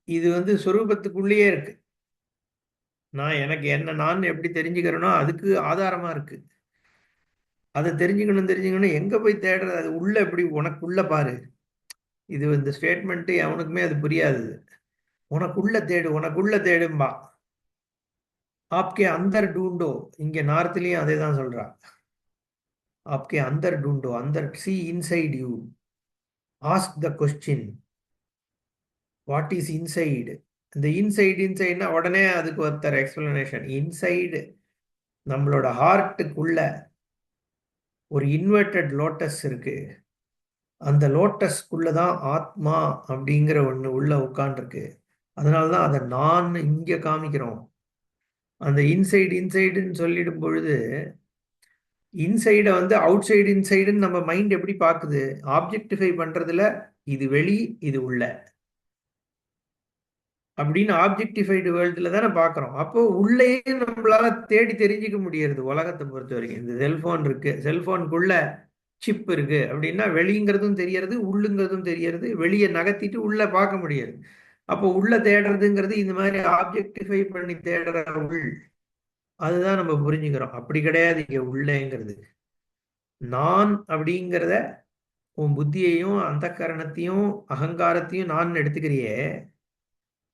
இது சொரூபத்துக்குள்ளேயே இருக்கு. நான் எனக்கு என்ன நான் எப்படி தெரிஞ்சுக்கிறேனோ அதுக்கு ஆதாரமா இருக்கு. அதை தெரிஞ்சுக்கணும் எங்க போய் தேடுறது? அது உள்ள எப்படி உனக்குள்ள பாரு. இது இந்த ஸ்டேட்மெண்ட் அவனுக்குமே அது புரியாது. உனக்குள்ள தேடு, உனக்குள்ள தேடும்பா. ஆப்கே அந்தர் டூண்டோ, இங்க நார்த்லயும் அதே தான் சொல்றா. ஆப்கே அந்தர் டூண்டோ, அந்தர் சி inside you, ask the question, what is inside. இந்த இன்சைடு இன்சைடுனா உடனே அதுக்கு ஒருத்தர் எக்ஸ்பிளனேஷன். இன்சைடு நம்மளோட ஹார்ட்டுக்குள்ள ஒரு இன்வெர்டட் லோட்டஸ் இருக்கு. அந்த லோட்டஸ்க்குள்ள தான் ஆத்மா அப்படிங்கிற ஒண்ணு உள்ள உட்கார்ந்துருக்கு. அதனாலதான் அதை நான் இங்க காமிக்கிறோம். அந்த இன்சைடு இன்சைடுன்னு சொல்லிடும் பொழுது இன்சைடை வந்து அவுட் சைடு இன்சைடுன்னு நம்ம மைண்ட் எப்படி பார்க்குது? ஆப்ஜெக்டிஃபை பண்றதுல இது வெளி, இது உள்ள அப்படின்னு ஆப்ஜெக்டிஃபைடு வேர்ல்டுல தானே பார்க்குறோம். அப்போ உள்ளேயே நம்மளால தேடி தெரிஞ்சுக்க முடியறது. உலகத்தை பொறுத்த வரைக்கும் இந்த செல்போன் இருக்கு, செல்போனுக்குள்ள சிப் இருக்கு அப்படின்னா வெளிங்கிறதும் தெரியறது, உள்ளுங்கிறதும் தெரியறது. வெளியே நகர்த்திட்டு உள்ள பார்க்க முடியாது. அப்போ உள்ள தேடுறதுங்கிறது இந்த மாதிரி ஆப்ஜெக்டிஃபை பண்ணி தேடுற உள். அதுதான் நம்ம புரிஞ்சுக்கிறோம். அப்படி கிடையாது இங்க உள்ளேங்கிறது. நான் அப்படிங்கிறத உன் புத்தியையும் அந்த கரணத்தையும் அகங்காரத்தையும் நான் எடுத்துக்கிறியே,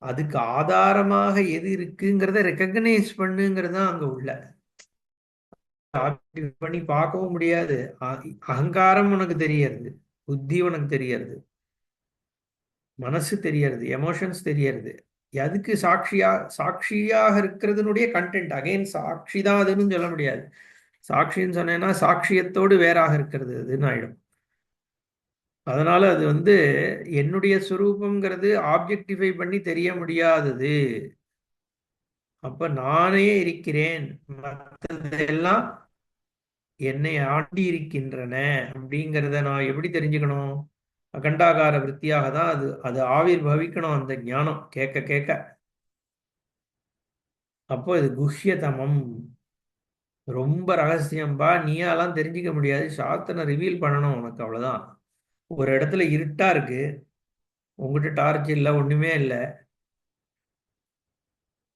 அதுக்கு ஆதாரமாக எது இருக்குங்கிறத ரெக்கக்னைஸ் பண்ணுங்கிறது தான் அங்க உள்ள. பண்ணி பார்க்கவும் முடியாது. அகங்காரம் உனக்கு தெரியறது, புத்தி உனக்கு தெரியறது, மனசு தெரியறது, எமோஷன்ஸ் தெரியறது. அதுக்கு சாட்சியாக இருக்கிறதுனுடைய கண்டென்ட். அகைன் சாட்சி தான் அதுன்னு சொல்ல முடியாது. சாட்சின்னு சொன்னேன்னா சாட்சியத்தோடு வேறாக இருக்கிறது அதுன்னு ஆயிடும். அதனால அது வந்து என்னுடைய சுரூபம்ங்கிறது ஆப்ஜெக்டிஃபை பண்ணி தெரிய முடியாதது. அப்ப நானே இருக்கிறேன், மற்றதெல்லாம் என்னை ஆண்டி இருக்கின்றன அப்படிங்கிறத நான் எப்படி தெரிஞ்சுக்கணும்? அகண்டாகார விற்த்தியாக தான் அது அது ஆவிர் பவிக்கணும் அந்த ஞானம் கேட்க கேட்க. அப்போ இது குஹ்யதமம், ரொம்ப ரகசியம்பா. நீயாலாம் தெரிஞ்சுக்க முடியாது. சாஸ்திரம் ரிவீல் பண்ணணும் உனக்கு, அவ்வளவுதான். ஒரு இடத்துல இருட்டா இருக்கு, உங்ககிட்ட டார்ச் இல்லை, ஒண்ணுமே இல்லை.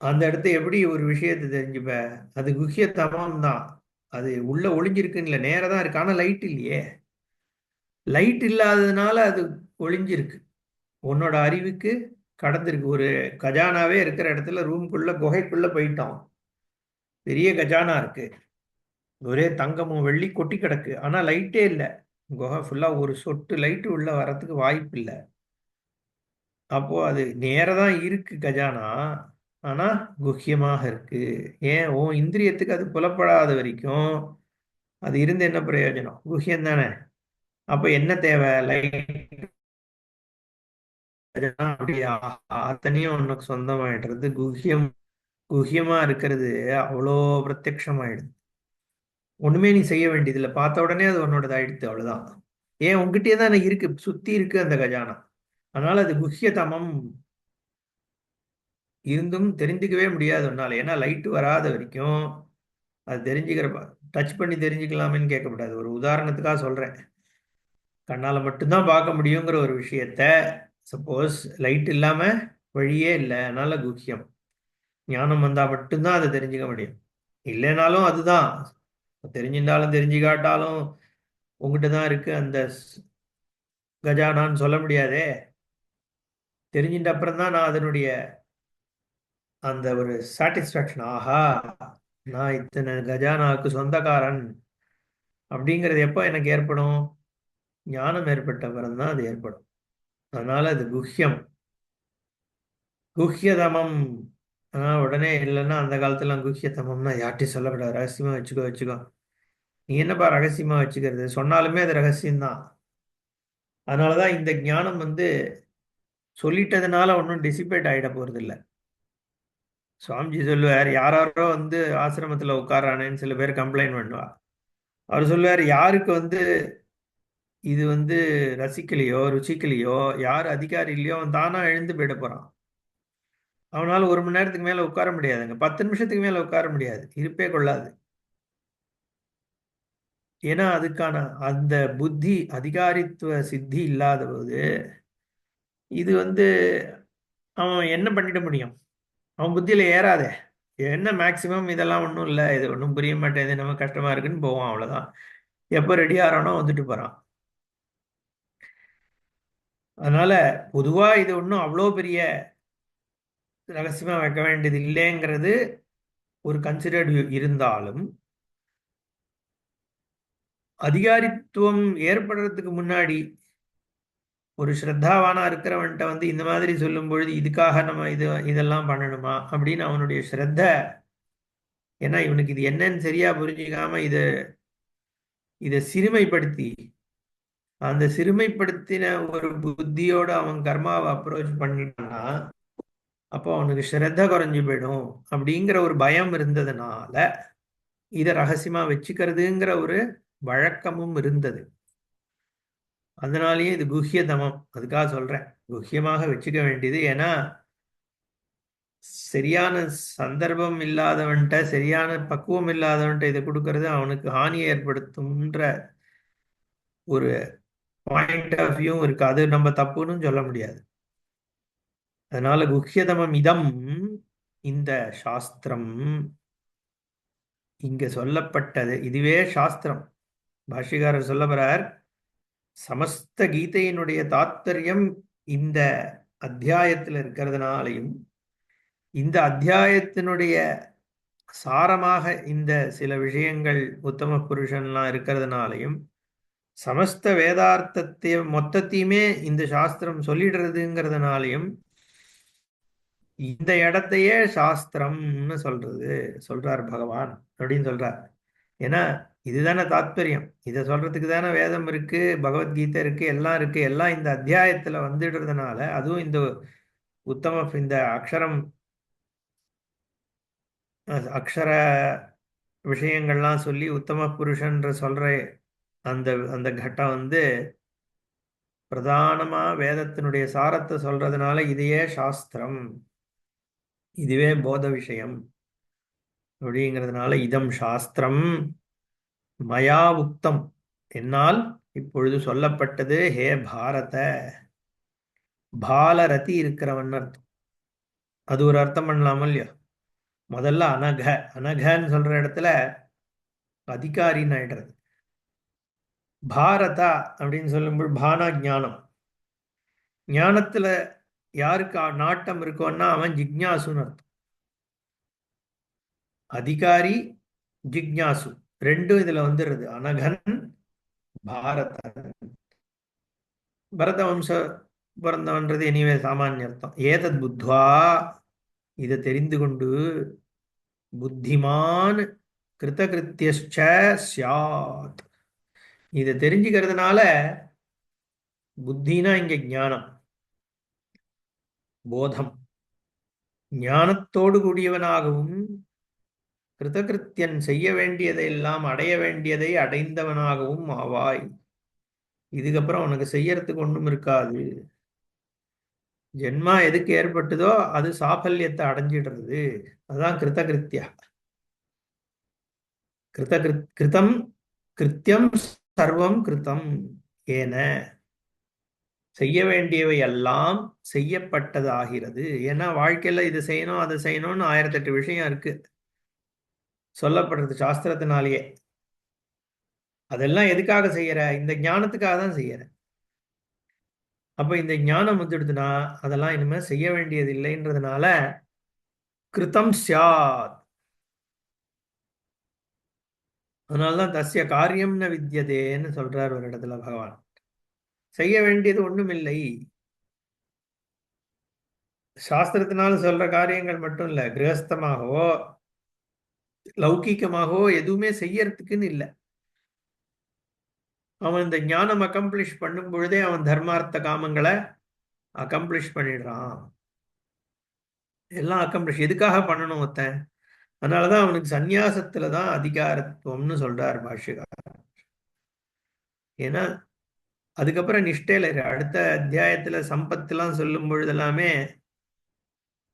அந்த இடத்த எப்படி ஒரு விஷயத்தை தெரிஞ்சுப்ப? அது குஹ்யதமம் தான். அது உள்ள ஒளிஞ்சிருக்குன்னு இல்லை, நேரா தான் இருக்கு. ஆனா லைட் இல்லையே. லைட் இல்லாததுனால அது ஒளிஞ்சிருக்கு. உன்னோட அறிவுக்கு கடந்திருக்கு. ஒரு கஜானாவே இருக்கிற இடத்துல ரூம்குள்ள குகைக்குள்ள போயிட்டோம். பெரிய கஜானா இருக்கு, ஒரே தங்கமும் வெள்ளி கொட்டி கிடக்கு. ஆனா லைட்டே இல்லை. குகை ஃபுல்லா ஒரு சொட்டு லைட்டு உள்ள வர்றதுக்கு வாய்ப்பு இல்லை. அப்போ அது நேரதான் இருக்கு கஜானா, ஆனா குஹ்யமாக இருக்கு. ஏன்? உன் இந்திரியத்துக்கு அது புலப்படாத வரைக்கும் அது இருந்து என்ன பிரயோஜனம்? குஹ்யம் தானே. அப்ப என்ன தேவை? லைட். அப்படியே அத்தனையும் உனக்கு சொந்தமாயிடுறது. குஹ்யம் குஹ்யமா இருக்கிறது அவ்வளோ பிரத்யக்ஷமாயிடுது. ஒண்ணுமே நீ செய்ய வேண்டியதில்லை. பார்த்த உடனே அது உன்னோடது ஆயிடுத்து, அவ்வளவுதான். ஏன்? உங்ககிட்டயே தான் இருக்கு, சுத்தி இருக்கு அந்த கஜானா. அதனால அது குஹ்யதமம். இருந்தும் தெரிஞ்சுக்கவே முடியாது உன்னால. ஏன்னா லைட் வராத வரைக்கும் அது தெரிஞ்சுக்கிற. டச் பண்ணி தெரிஞ்சுக்கலாமேன்னு கேட்கக்கூடாது. ஒரு உதாரணத்துக்காக சொல்றேன். கண்ணால மட்டும்தான் பார்க்க முடியுங்கிற ஒரு விஷயத்த, சப்போஸ் லைட் இல்லாம வழியே இல்லை, அதனால குஹ்யம். ஞானம் வந்தா மட்டும்தான் அதை தெரிஞ்சுக்க முடியும். இல்லைனாலும் அதுதான். தெரிஞ்சிருந்தாலும் தெரிஞ்சுக்காட்டாலும் உங்ககிட்ட தான் இருக்கு அந்த கஜானான்னு சொல்ல முடியாதே. தெரிஞ்சின்ற அப்புறம் தான் நான் அதனுடைய அந்த ஒரு சாட்டிஸ்ஃபேக்ஷன், ஆஹா நான் இத்தனை கஜானாவுக்கு சொந்தக்காரன் அப்படிங்கிறது எப்போ எனக்கு ஏற்படும்? ஞானம் ஏற்பட்ட அப்புறம் தான் அது ஏற்படும். அதனால அது குஹ்யம், குஹ்யதமம். உடனே இல்லைன்னா அந்த காலத்துல குஹ்யதமம்னா யார்ட்டையும் சொல்லக்கூடாது, ரகசியமா வச்சுக்கோ வச்சுக்கோ. நீ என்னப்பா ரகசியமா வச்சுக்கிறது? சொன்னாலுமே அது ரகசியம்தான். அதனாலதான் இந்த ஞானம் வந்து சொல்லிட்டதுனால ஒன்றும் டிசிபேட் ஆகிட போறது இல்லை. சுவாமிஜி சொல்லுவார், யாரோ வந்து ஆசிரமத்துல உட்காரானேன்னு சில பேர் கம்ப்ளைண்ட் பண்ணுவா. அவர் சொல்லுவார், யாருக்கு வந்து இது வந்து ரசிக்கலையோ ருச்சிக்கலையோ, யார் அதிகாரி இல்லையோ அவன் தானா எழுந்து போயிட போறான். அவனால 1 மணி நேரத்துக்கு மேல உட்கார முடியாதுங்க. 10 நிமிஷத்துக்கு மேல உட்கார முடியாது, இருப்பே கொள்ளாது. ஏன்னா அதுக்கான அந்த புத்தி அதிகாரித்துவ சித்தி இல்லாத போது இது வந்து அவன் என்ன பண்ணிட முடியும்? அவன் புத்தியில ஏறாதே. என்ன மேக்சிமம் இதெல்லாம் ஒன்றும் இல்லை, இது ஒன்றும் புரிய மாட்டேங்குது, நம்ம கஷ்டமா இருக்குன்னு போவான், அவ்வளவுதான். எப்போ ரெடி ஆறானோ வந்துட்டு போறான். அதனால பொதுவா இது ஒன்றும் அவ்வளோ பெரிய ரகசியமா வைக்க வேண்டியது இல்லைங்கிறது ஒரு கன்சிடர்டு இருந்தாலும், அதிகாரித்துவம் ஏற்படுறதுக்கு முன்னாடி ஒரு ஸ்ரத்தாவானா இருக்கிறவன்ட்ட வந்து இந்த மாதிரி சொல்லும் பொழுது இதுக்காக நம்ம இதெல்லாம் பண்ணணுமா அப்படின்னு அவனுடைய ஸ்ரத்த, ஏன்னா இவனுக்கு இது என்னன்னு சரியா புரிஞ்சுக்காம இதை சிறுமைப்படுத்தி அந்த சிறுமைப்படுத்தின ஒரு புத்தியோட அவன் கர்மாவை அப்ரோச் பண்ணிட்டான்னா அப்போ அவனுக்கு ஸ்ரத்த குறைஞ்சு போயிடும் அப்படிங்கிற ஒரு பயம் இருந்ததுனால இதை ரகசியமா வச்சுக்கிறதுங்கிற ஒரு வழக்கமும் இருந்தது. அதனாலேயே இது குஹ்யதமம், அதுக்காக சொல்றேன் குஹ்யமாக வச்சுக்க வேண்டியது. ஏன்னா சரியான சந்தர்ப்பம் இல்லாதவன்ட்ட, சரியான பக்குவம் இல்லாதவன்ட்ட இதை கொடுக்கறது அவனுக்கு ஹானியை ஏற்படுத்தும்ன்ற ஒரு பாயிண்ட் ஆஃப் வியூ இருக்கு. அது நம்ம தப்புன்னு சொல்ல முடியாது. அதனால குஹ்யதமம் இதம், இந்த சாஸ்திரம் இங்க சொல்லப்பட்டது, இதுவே சாஸ்திரம். பாஷ்யக்காரர் சொல்ல போறார், சமஸ்த கீதையினுடைய தாத்பரியம் இந்த அத்தியாயத்தில் இருக்கிறதுனாலையும், இந்த அத்தியாயத்தினுடைய சாரமாக இந்த சில விஷயங்கள் உத்தம புருஷன்லாம் இருக்கிறதுனாலையும், சமஸ்த வேதார்த்தத்தை மொத்தத்தையுமே இந்த சாஸ்திரம் சொல்லிடுறதுங்கிறதுனாலையும் இந்த இடத்தையே சாஸ்திரம்னு சொல்றார் பகவான் அப்படின்னு சொல்றார். ஏன்னா இதுதானே தாத்பரியம், இதை சொல்றதுக்கு தானே வேதம் இருக்கு, பகவத்கீதை இருக்கு, எல்லாம் இருக்கு. எல்லாம் இந்த அத்தியாயத்துல வந்துடுறதுனால, அதுவும் இந்த உத்தம இந்த அக்ஷர விஷயங்கள்லாம் சொல்லி உத்தம புருஷன்ற சொல்ற அந்த அந்த கட்டம் வந்து பிரதானமா வேதத்தினுடைய சாரத்தை சொல்றதுனால இதையே சாஸ்திரம், இதுவே போத விஷயம் அப்படிங்கிறதுனால இதம் சாஸ்திரம் மயா உக்தம், என்னால் இப்பொழுது சொல்லப்பட்டது. ஹே பாரத, பாலரதி இருக்கிறவன் அர்த்தம். அது ஒரு அர்த்தம் பண்ணலாமா இல்லையா? முதல்ல அனக, அனகன்னு சொல்ற இடத்துல அதிகாரின்னு ஆயிடுறது. பாரதா அப்படின்னு சொல்லும்போது பானா ஞானம், ஞானத்துல யாருக்கு நாட்டம் இருக்கோன்னா அவன் ஜிக்ஞாசுன்னு அர்த்தம். அதிகாரி ஜிக்ஞாசு ரெண்டும் இதுல வந்துடுறது. அனகன் பாரதன், பரத வம்ச பிறந்தவன்றது எனிவே சாமானிய அர்த்தம். ஏதத் புத்வா, இதை தெரிந்து கொண்டு, புத்திமான் கிருதகிருத்தியச்ச ஸ்யாத், இதை தெரிஞ்சுக்கிறதுனால, புத்தினா இங்க ஞானம், போதம், ஞானத்தோடு கூடியவனாகவும், கிருதகிருத்தியன் செய்ய வேண்டியதை எல்லாம் அடைய வேண்டியதை அடைந்தவனாகவும் ஆவாய். இதுக்கப்புறம் உனக்கு செய்யறதுக்கு ஒன்றும் இருக்காது. ஜென்மா எதுக்கு ஏற்பட்டதோ அது சாஃபல்யத்தை அடைஞ்சிடுறது. அதுதான் கிருதகிருத்தியா. கிருதம் கிருத்தியம் சர்வம் கிருத்தம் ஏன, செய்ய வேண்டியவை எல்லாம் செய்யப்பட்டது ஆகிறது. ஏன்னா வாழ்க்கையில இது செய்யணும் அதை செய்யணும்னு 1008 விஷயம் இருக்கு சொல்லப்படுறது சாஸ்திரத்தினாலேயே. அதெல்லாம் எதுக்காக செய்யற? இந்த ஞானத்துக்காக தான் செய்யற. அப்ப இந்த ஞானம் வந்துடுதுன்னா அதெல்லாம் இனிமே செய்ய வேண்டியது இல்லைன்றதுனால கிருத்தம் சியாத். அதனால்தான் தஸ்ய காரியம்னு வித்தியதேன்னு சொல்றார் ஒரு இடத்துல பகவான். செய்ய வேண்டியது ஒண்ணும் இல்லை. சாஸ்திரத்தினால சொல்ற காரியங்கள் மட்டும் இல்ல, கிரகஸ்தமாகவோ லௌகீகமாகவோ எதுவுமே செய்யறதுக்குன்னு இல்லை. அவன் இந்த ஞானம் அக்கம்ப்ளிஷ் பண்ணும் பொழுதே அவன் தர்மார்த்த காமங்களை அக்கம்ப்ளிஷ் பண்ணிடுறான். எல்லாம் அக்கம்ப்ளிஷ் எதுக்காக பண்ணணும் ஒருத்தன்? அதனாலதான் அவனுக்கு சந்நியாசத்துலதான் அதிகாரத்துவம்னு சொல்றார் பாஷ்யக்காரர். ஏன்னா அதுக்கப்புறம் நிஷ்டையில அடுத்த அத்தியாயத்துல சம்பத்துலாம் சொல்லும் பொழுது எல்லாமே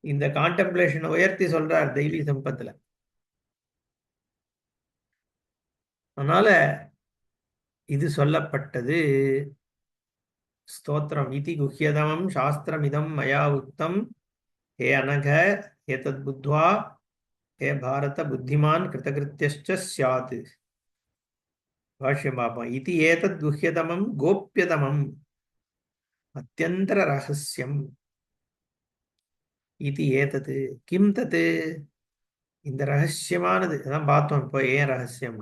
இந்த கான்டெம்ப்ளேஷனை உயர்த்தி சொல்றார் தெய்வீ சம்பத்துல. அதனால இது சொல்லப்பட்டது. ஸ்தோத்திரம் இதி குஹ்யதமம் சாஸ்திரம் இதம் மயா உக்தம் ஹே அனக ஏதத் புத்வா ஹே பாரத புத்திமான் கிருதகிருத்தியஸ்ச ஸ்யாத். பாஷ்யம் பார்ப்போம். இதி ஏதத் குஹ்யதமம் கோப்யதமம், அத்தியந்தர ரகசியம் இது ஏதது. கிம் தத்து, இந்த ரகசியமானது அதான் பார்த்தோம் இப்போ. ஏன் ரகசியம்?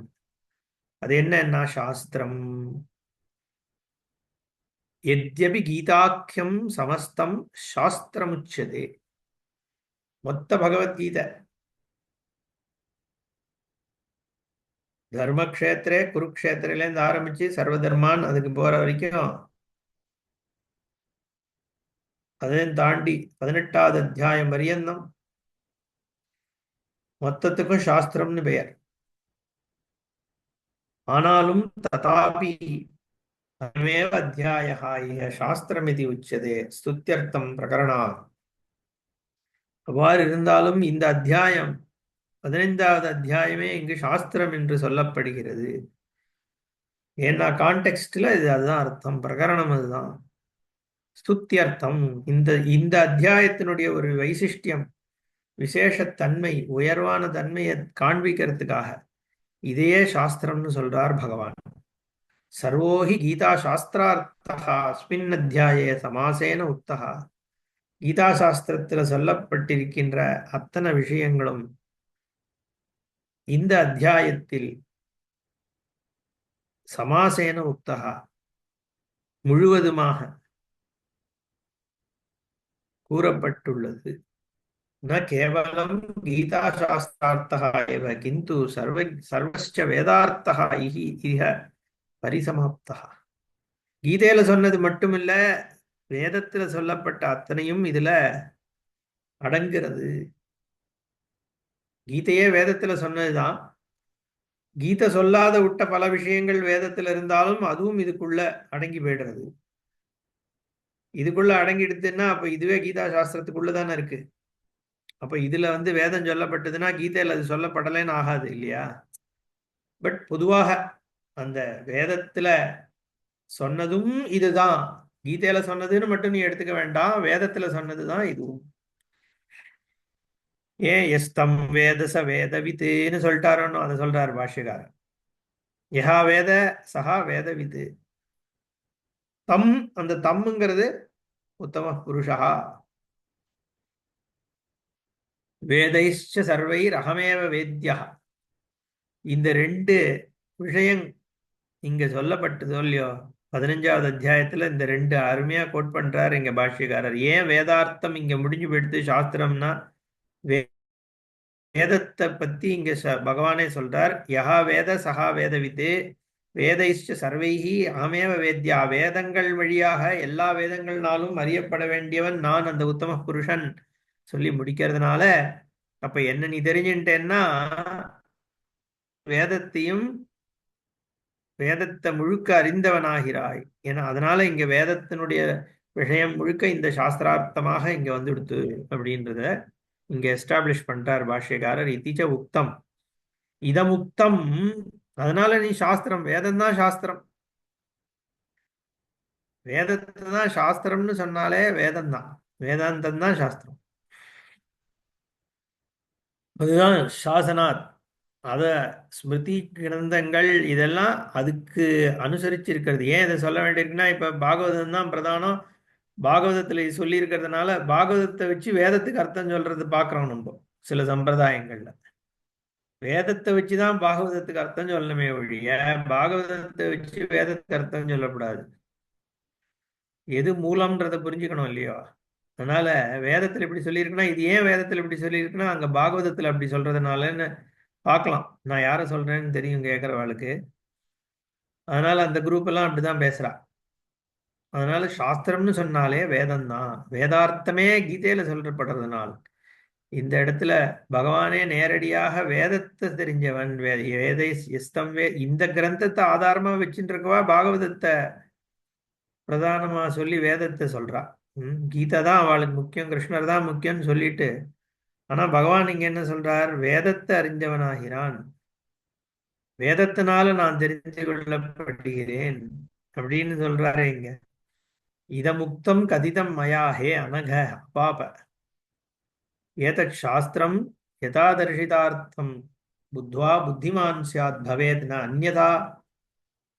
அது என்னன்னா சாஸ்திரம். எத்யபி கீதாக்கியம் சமஸ்தம் சாஸ்திரமுச்சதே. மொத்த பகவத்கீதை தர்மக்ஷேத்திரே குருக்ஷேத்திரிலேருந்து ஆரம்பிச்சு சர்வதர்மான் அதுக்கு போற வரைக்கும், அதையும் தாண்டி 18வது அத்தியாயம் பரியந்தம் மொத்தத்துக்கும் சாஸ்திரம்னு பெயர். ஆனாலும் ததாபி அயமேவ அத்தியாயः இஹ சாஸ்திரமிதி உச்சதே ஸ்துத்யர்த்தம் பிரகரணா. அவ்வாறு இருந்தாலும் இந்த அத்தியாயம் 15வது அத்தியாயமே இங்கு சாஸ்திரம் என்று சொல்லப்படுகிறது. ஏன்னா கான்டெக்ஸ்ட்ல இது அதுதான் அர்த்தம், பிரகரணம் அதுதான். ஸ்துத்யர்த்தம், இந்த இந்த அத்தியாயத்தினுடைய ஒரு வைசிஷ்டியம், விசேஷத்தன்மை, உயர்வான தன்மையை காண்பிக்கிறதுக்காக இதையே சாஸ்திரம்னு சொல்றார் பகவான். சர்வோஹி கீதா சாஸ்திரார்த்தா அஸ்மின் அத்தியாயே சமாசேன உக்தஹா. கீதா சாஸ்திரத்தில் சொல்லப்பட்டிருக்கின்ற அத்தனை விஷயங்களும் இந்த அத்தியாயத்தில் சமாசேன உக்தஹா முழுவதுமாக கூறப்பட்டுள்ளது. ந கேவலம் கீதா சாஸ்திரார்த்தா ஏவ கிந்து சர்வஸ்ச வேதார்த்தா இஹ பரிசமாப்தா. கீதையில சொன்னது மட்டுமில்ல, வேதத்துல சொல்லப்பட்ட அத்தனையும் இதுல அடங்கிறது. கீதையே வேதத்துல சொன்னதுதான். கீதை சொல்லாத விட்ட பல விஷயங்கள் வேதத்துல இருந்தாலும் அதுவும் இதுக்குள்ள அடங்கி போயிடுறது. இதுக்குள்ள அடங்கிடுதுன்னா அப்ப இதுவே கீதா சாஸ்திரத்துக்குள்ளதானே இருக்கு. அப்ப இதுல வேதம் சொல்லப்பட்டதுன்னா கீதையில அது சொல்லப்படலைன்னு ஆகாது இல்லையா? பட் பொதுவாக அந்த வேதத்துல சொன்னதும் இதுதான். கீதையில சொன்னதுன்னு மட்டும் நீ எடுத்துக்க வேண்டாம், வேதத்துல சொன்னதுதான் இதுவும். ஏன் எஸ்தம் வேதச வேதவித்துன்னு சொல்லிட்டாரோன்னு அதை சொல்றாரு பாஷ்யக்காரர். யஹா வேத சஹா வேதவித்து. தம், அந்த தம்ங்கிறது உத்தம புருஷா. வேதைச்ச சர்வைர் அகமேவ வேத்யா. இந்த ரெண்டு விஷயம் இங்க சொல்லப்பட்டதோ இல்லையோ 15வது அத்தியாயத்துல இந்த ரெண்டு அருமையா கோட் பண்றாரு இங்க பாஷ்யக்காரர். ஏன் வேதார்த்தம் இங்க முடிஞ்சு போயிடுது சாஸ்திரம்னா, வேதத்தை பத்தி இங்க பகவானே சொல்றார். யஹா வேத சஹா வேதவித்து வேதைஷ்ட சர்வைஹி அகமேவ வேத்யா. வேதங்கள் வழியாக எல்லா வேதங்கள்னாலும் அறியப்பட வேண்டியவன் நான், அந்த உத்தம புருஷன் சொல்லி முடிக்கிறதுனால, அப்ப என்ன நீ தெரிஞ்சுட்டேன்னா வேதத்தையும் வேதத்தை முழுக்க அறிந்தவனாகிறாய். ஏன்னா அதனால இங்க வேதத்தினுடைய விஷயம் முழுக்க இந்த சாஸ்திரார்த்தமாக இங்க வந்துடுத்து அப்படின்றத இங்க எஸ்டாப்ளிஷ் பண்றார் பாஷ்யக்காரர். இத்திச்ச உக்தம் இதமுக்தம். அதனால நீ சாஸ்திரம், வேதம் தான் சாஸ்திரம். வேதத்தை தான் சாஸ்திரம்னு சொன்னாலே வேதம் தான், வேதாந்தம் தான் சாஸ்திரம். அதுதான் சாசனாத். அத ஸ்மிருதி கிரந்தங்கள் இதெல்லாம் அதுக்கு அனுசரிச்சு இருக்கிறது. ஏன் இதை சொல்ல வேண்டியிருக்குன்னா, இப்ப பாகவதம் தான் பிரதானம். பாகவதத்துல இது சொல்லி இருக்கிறதுனால பாகவதத்தை வச்சு வேதத்துக்கு அர்த்தம் சொல்றது பாக்குறோம் நம்ம சில சம்பிரதாயங்கள்ல. வேதத்தை வச்சுதான் பாகவதத்துக்கு அர்த்தம் சொல்லணுமே ஒழிய பாகவதத்தை வச்சு வேதத்துக்கு அர்த்தம் சொல்லக்கூடாது. எது மூலம்ன்றதை புரிஞ்சுக்கணும் இல்லையோ? அதனால வேதத்துல இப்படி சொல்லியிருக்குன்னா, இது ஏன் வேதத்துல இப்படி சொல்லியிருக்குன்னா அங்க பாகவதத்துல அப்படி சொல்றதுனாலன்னு பார்க்கலாம். நான் யாரை சொல்றேன்னு தெரியும் கேட்கறவாளுக்கு. அதனால அந்த குரூப் எல்லாம் அப்படிதான் பேசுறா. அதனால சாஸ்திரம்னு சொன்னாலே வேதம் தான். வேதார்த்தமே கீதையில சொல்லப்படுறதுனால் இந்த இடத்துல பகவானே நேரடியாக வேதத்தை தெரிஞ்சவன். வேதை இஸ்தம் இந்த கிரந்தத்தை ஆதாரமா வச்சுட்டு இருக்கவா பாகவதத்தை பிரதானமா சொல்லி வேதத்தை சொல்றா. கீதை தான் அவளுக்கு முக்கியம், கிருஷ்ணர் தான் முக்கியம்னு சொல்லிட்டு, ஆனா பகவான் இங்க என்ன சொல்றார்? வேதத்தை அறிஞ்சவனாகிறான், வேதத்தினால நான் தெரிந்து கொள்ளப்படுகிறேன் அப்படின்னு சொல்றாரு இங்க. இதமுக்தம் கதிதம் மயா ஹே அனக அபாப ஏதத் சாஸ்திரம் யதா தர்ஷிதார்த்தம் புத்வா புத்திமான் ஸ்யாத் பவேத் ந அந்யதா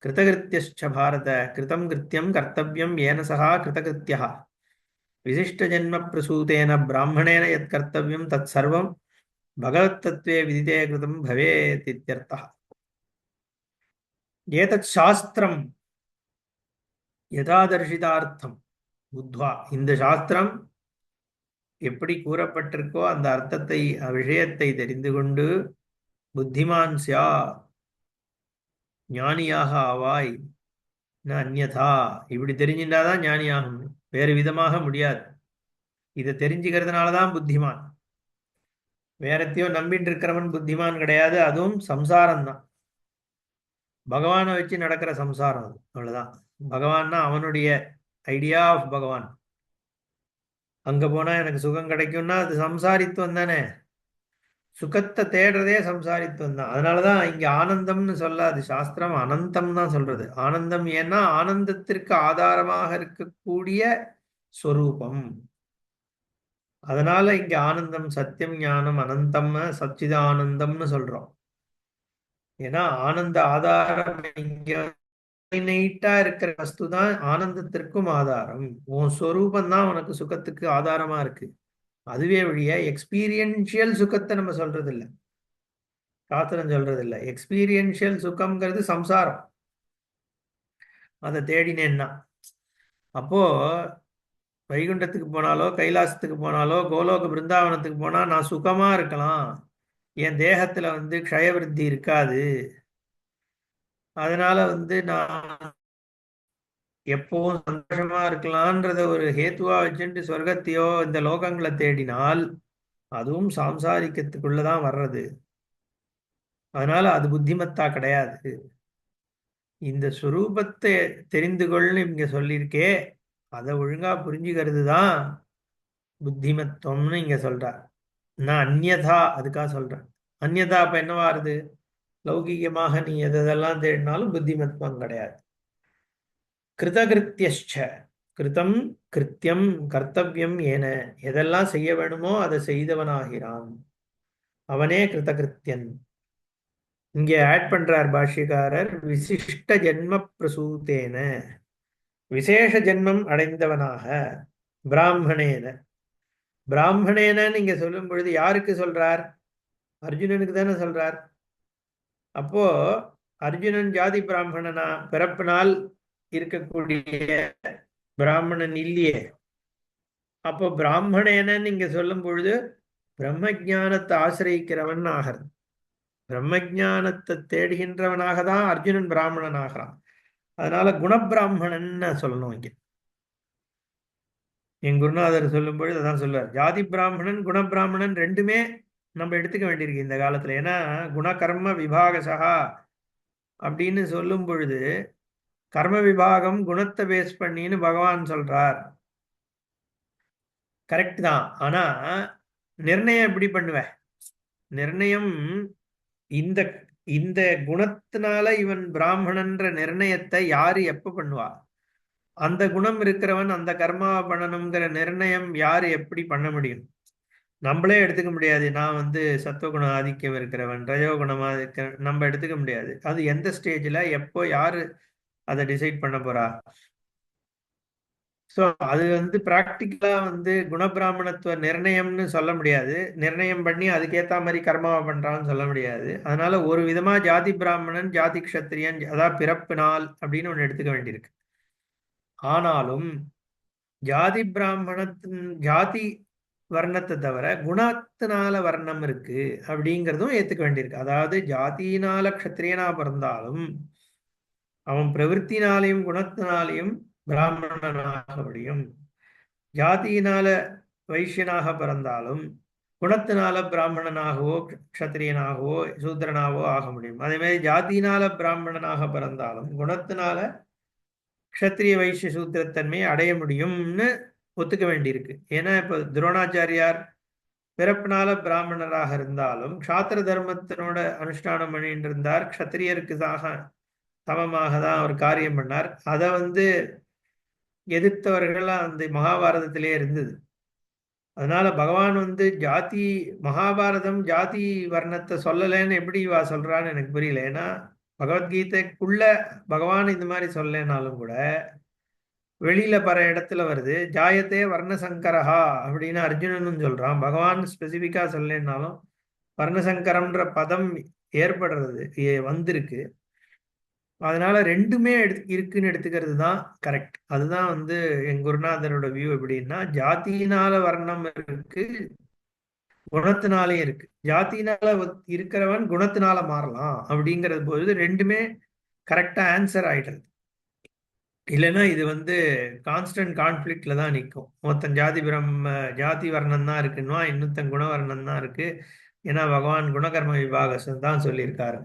கிருதகிருத்தியஸ்ச பாரத கிருதம் கிருத்தியம் கர்த்தவியம் ஏன சகா கிருதகிருத்தியः விசிஷ்டஜன்ம பிரசூதேன பிராமணேன யத் கர்த்தவியம் தத் சர்வம் பகவத்தத்வே விதிதே கிருதம் பவேத் இத்யர்த்தः. ஏதத் சாஸ்திரம் யதாதர்ஷிதார்த்தம் புத்வா, இந்த சாஸ்திரம் எப்படி கூறப்பட்டிருக்கோ அந்த அர்த்தத்தை விஷயத்தை தெரிந்து கொண்டு புத்திமான் ஸ்யா, ஞானியாக ஆவாய், ந அந்யதா, இப்படி தெரிஞ்சின்றாதான் ஞானியாகும், வேறு விதமாக முடியாது. இதை தெரிஞ்சுக்கிறதுனாலதான் புத்திமான். வேறத்தையோ நம்பிட்டு இருக்கிறவன் புத்திமான் கிடையாது. அதுவும் சம்சாரம்தான், பகவானை வச்சு நடக்கிற சம்சாரம் அது, அவ்வளவுதான். பகவான்னா அவனுடைய ஐடியா ஆஃப் பகவான். அங்க போனா எனக்கு சுகம் கிடைக்கும்னா அது சம்சாரித்துவம் தானே. சுகத்தை தேடுறதே சம்சாரித்துவம் தான். அதனாலதான் இங்க ஆனந்தம்னு சொல்லாது சாஸ்திரம், அனந்தம் தான் சொல்றது. ஆனந்தம் ஏன்னா ஆனந்தத்திற்கு ஆதாரமாக இருக்கக்கூடிய ஸ்வரூபம். அதனால இங்க ஆனந்தம் சத்தியம் ஞானம் அனந்தம் சச்சிதானந்தம்னு சொல்றோம். ஏன்னா ஆனந்த ஆதாரம் இங்க நைட்டா இருக்கிற வஸ்து தான் ஆனந்தத்திற்கும் ஆதாரம். உன் ஸ்வரூபம் தான் உனக்கு சுகத்துக்கு ஆதாரமா இருக்கு. அதுவே வழிய எக்ஸ்பீரியன்ஷியல் சுகத்தை நம்ம சொல்றது இல்லை, சாஸ்திரம் சொல்றது இல்லை. எக்ஸ்பீரியன்ஷியல் சுகம்ங்கிறது சம்சாரம், அதை தேடினேன்னா. அப்போ வைகுண்டத்துக்கு போனாலோ கைலாசத்துக்கு போனாலோ கோலோக பிருந்தாவனத்துக்கு போனா நான் சுகமா இருக்கலாம், என் தேகத்துல க்ஷயவிருத்தி இருக்காது, அதனால நான் எப்பவும் சந்தோஷமா இருக்கலாம்ன்றத ஒரு ஹேத்துவா வச்சுட்டு சொர்க்கத்தையோ இந்த லோகங்களை தேடினால் அதுவும் சாம்சாரிக்கத்துக்குள்ளதான் வர்றது. அதனால அது புத்திமத்தா கிடையாது. இந்த சுரூபத்தை தெரிந்து கொள்னு இங்க சொல்லியிருக்கே, அதை ஒழுங்கா புரிஞ்சுக்கிறது தான் புத்திமத்துவம்னு இங்க சொல்றார். நான் அந்யதா அதுக்காக சொல்றேன். அந்யதா அப்ப என்னவா வருது? லௌகிகமாக நீ எதெல்லாம் தேடினாலும் புத்திமத்துவம் கிடையாது. கிருதகிருத்தியஸ்ச, கிருதம் கிருத்தியம் கர்த்தவியம் ஏன, எதெல்லாம் செய்ய வேணுமோ அதை செய்தவனாகிறான், அவனே கிருதகிருத்தியன். இங்கே ஆட் பண்றார் பாஷ்யக்காரர், விசிஷ்ட ஜென்ம பிரசூத்தேன, விசேஷ ஜென்மம் அடைந்தவனாக, பிராமணேன. பிராமணேனன்னு இங்க சொல்லும் பொழுது யாருக்கு சொல்றார்? அர்ஜுனனுக்கு தானே சொல்றார். அப்போ அர்ஜுனன் ஜாதி பிராமணனா, பிறப்பினால் இருக்கக்கூடிய பிராமணன் இல்லையே. அப்போ பிராமணேனன்னு இங்க சொல்லும் பொழுது பிரம்ம ஜானத்தை ஆசிரியிக்கிறவன் ஆகிறது. பிரம்ம ஜானத்தை தேடுகின்றவனாக தான் அர்ஜுனன் பிராமணன் ஆகிறான். அதனால குணபிராமணன் சொல்லணும் இங்க. என் குருநாதர் சொல்லும் பொழுது அதான் சொல்லுவார், ஜாதி பிராமணன் குணபிராமணன் ரெண்டுமே நம்ம எடுத்துக்க வேண்டியிருக்கு இந்த காலத்துல. ஏன்னா குணகர்ம விபாகசகா அப்படின்னு சொல்லும் பொழுது கர்ம விபாகம் குணத்தை பேஸ் பண்ணின்னு பகவான் சொல்றார், கரெக்ட் தான். ஆனா நிர்ணயம் எப்படி பண்ணுவேன்? நிர்ணயம் இந்த இந்த குணத்தினால இவன் பிராமணன்ற நிர்ணயத்தை யாரு எப்ப பண்ணுவா? அந்த குணம் இருக்கிறவன் அந்த கர்மாவை பண்ணணுங்கிற நிர்ணயம் யாரு எப்படி பண்ண முடியும்? நம்மளே எடுத்துக்க முடியாது. நான் சத்துவகுண ஆதிக்கம் இருக்கிறவன், ரஜோகுணமா இருக்க நம்ம எடுத்துக்க முடியாது. அது எந்த ஸ்டேஜ்ல எப்போ யாரு அதை டிசைட் பண்ண போறா? ஸோ அது பிராக்டிக்கலா குணபிராமணத்துவ நிர்ணயம்னு சொல்ல முடியாது. நிர்ணயம் பண்ணி அதுக்கேற்ற மாதிரி கர்மாவை பண்றான்னு சொல்ல முடியாது. அதனால ஒரு விதமா ஜாதி பிராமணன் ஜாதி க்ஷத்திரியன் அதாவது பிறப்பு நாள் அப்படின்னு ஒன்று எடுத்துக்க வேண்டியிருக்கு. ஆனாலும் ஜாதி பிராமணத்தின் ஜாதி வர்ணத்தை தவிர குணத்தினால வர்ணம் இருக்கு அப்படிங்கிறதும் ஏத்துக்க வேண்டியிருக்கு. அதாவது ஜாதியினால க்ஷத்திரியனா பிறந்தாலும் அவன் பிரவൃத்தினாலையும் குணத்தினாலையும் பிராமணனாக முடியும். ஜாதியினால வைசியனாக பிறந்தாலும் குணத்தினால பிராமணனாகவோ க்ஷத்திரியனாகவோ சூத்திரனாகவோ ஆக முடியும். அதே மாதிரி ஜாதியினால பிராமணனாக பிறந்தாலும் குணத்தினால க்ஷத்திரிய வைசிய சூத்திரத்தன்மையை அடைய முடியும்னு ஒத்துக்க வேண்டியிருக்கு. ஏன்னா இப்ப துரோணாச்சாரியார் பிறப்பினால பிராமணராக இருந்தாலும் க்ஷாத்திர தர்மத்தினோட அனுஷ்டானம் பண்ணிட்டு இருந்தார். க்ஷத்திரியருக்கு சமமாக தான் அவர் காரியம் பண்ணார். அதை எதிர்த்தவர்கள்லாம் மகாபாரதத்திலே இருந்தது. அதனால பகவான் ஜாதி மகாபாரதம் ஜாதி வர்ணத்தை சொல்லலைன்னு எப்படி சொல்றான்னு எனக்கு புரியல. ஏன்னா பகவத்கீதைக்குள்ள பகவான் இந்த மாதிரி சொல்லனாலும் கூட வெளியில பல இடத்துல வருது. ஜாயத்தே வர்ணசங்கரஹா அப்படின்னு அர்ஜுனனும் சொல்றான். பகவான் ஸ்பெசிபிக்கா சொல்லனாலும் வர்ணசங்கரம்ன்ற பதம் ஏற்படுறது வந்திருக்கு. அதனால ரெண்டுமே இருக்குன்னு எடுத்துக்கிறது தான் கரெக்ட். அதுதான் வந்து என் குருநாதரோட வியூ. எப்படின்னா, ஜாதியினால வர்ணம் இருக்கு, குணத்தினாலேயும் இருக்கு. ஜாதியினால இருக்கிறவன் குணத்தினால மாறலாம் அப்படிங்கிறது போது ரெண்டுமே கரெக்டா ஆன்சர் ஆயிடுறது. இல்லைன்னா இது வந்து கான்ஸ்டன்ட் கான்ஃபிளிக்ட்ல தான் நிற்கும். மொத்தம் ஜாதி வர்ணம் தான் இருக்குன்னா, இன்னொருத்தன் குணவர்ணம் தான் இருக்கு. ஏன்னா பகவான் குணகர்ம விபாகம் தான் சொல்லியிருக்காரு.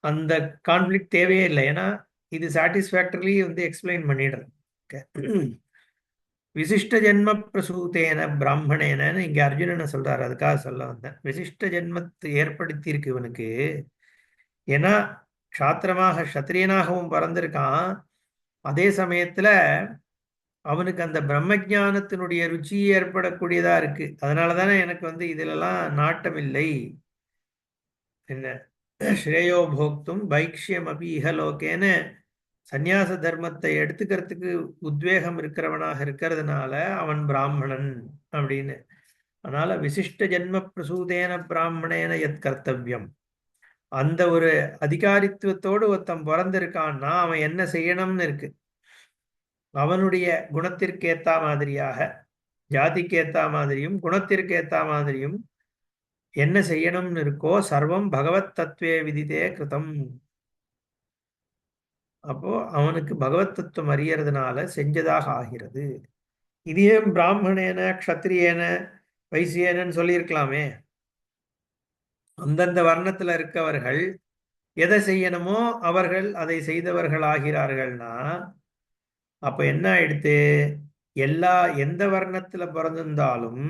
அந்த கான்ஃபிளிக்ட் தேவையே இல்லை. ஏன்னா இது சாட்டிஸ்ஃபேக்டர்லி வந்து எக்ஸ்பிளைன் பண்ணிடுறது. விசிஷ்ட ஜென்ம பிரசூத்தேன பிராமணேன இங்க அர்ஜுனனை சொல்றாரு. அதுக்காக சொல்ல வந்தேன். விசிஷ்ட ஜென்மத்தை ஏற்படுத்தி இருக்கு இவனுக்கு. ஏன்னா சாத்திரமாக சத்திரியனாகவும் பிறந்திருக்கான். அதே சமயத்துல அவனுக்கு அந்த பிரம்ம ஜானத்தினுடைய ருச்சி ஏற்படக்கூடியதா இருக்கு. அதனாலதானே எனக்கு வந்து இதுலலாம் நாட்டம் இல்லை. என்ன ஸ்ரேயோ போக்தும் பைக்ஷ்யம் அபி இஹலோகேன சந்நியாச தர்மத்தை எடுத்துக்கிறதுக்கு உத்வேகம் இருக்கிறவனாக இருக்கிறதுனால அவன் பிராமணன் அப்படின்னு. அதனால விசிஷ்ட ஜென்ம பிரசூதேன பிராமணேன எத் கர்த்தவியம், அந்த ஒரு அதிகாரித்துவத்தோடு ஒருத்தன் பிறந்திருக்கான்னா அவன் என்ன செய்யணும்னு இருக்கு. அவனுடைய குணத்திற்கு ஏத்த மாதிரியாக, ஜாதிக்கு ஏத்த மாதிரியும் குணத்திற்கு ஏத்த மாதிரியும் என்ன செய்யணும்னு இருக்கோ சர்வம் பகவத் தத்துவே விதிதே கிருதம். அப்போ அவனுக்கு பகவத் தத்துவம் அறியறதுனால செஞ்சதாக ஆகிறது. இது ஏன் பிராமணேன க்ஷத்ரியேன வைசியேனன்னு சொல்லியிருக்கலாமே. அந்தந்த வர்ணத்துல இருக்கவர்கள் எதை செய்யணுமோ அவர்கள் அதை செய்தவர்கள் ஆகிறார்கள்னா அப்ப என்ன ஆயிடுத்து, எந்த வர்ணத்துல பிறந்திருந்தாலும்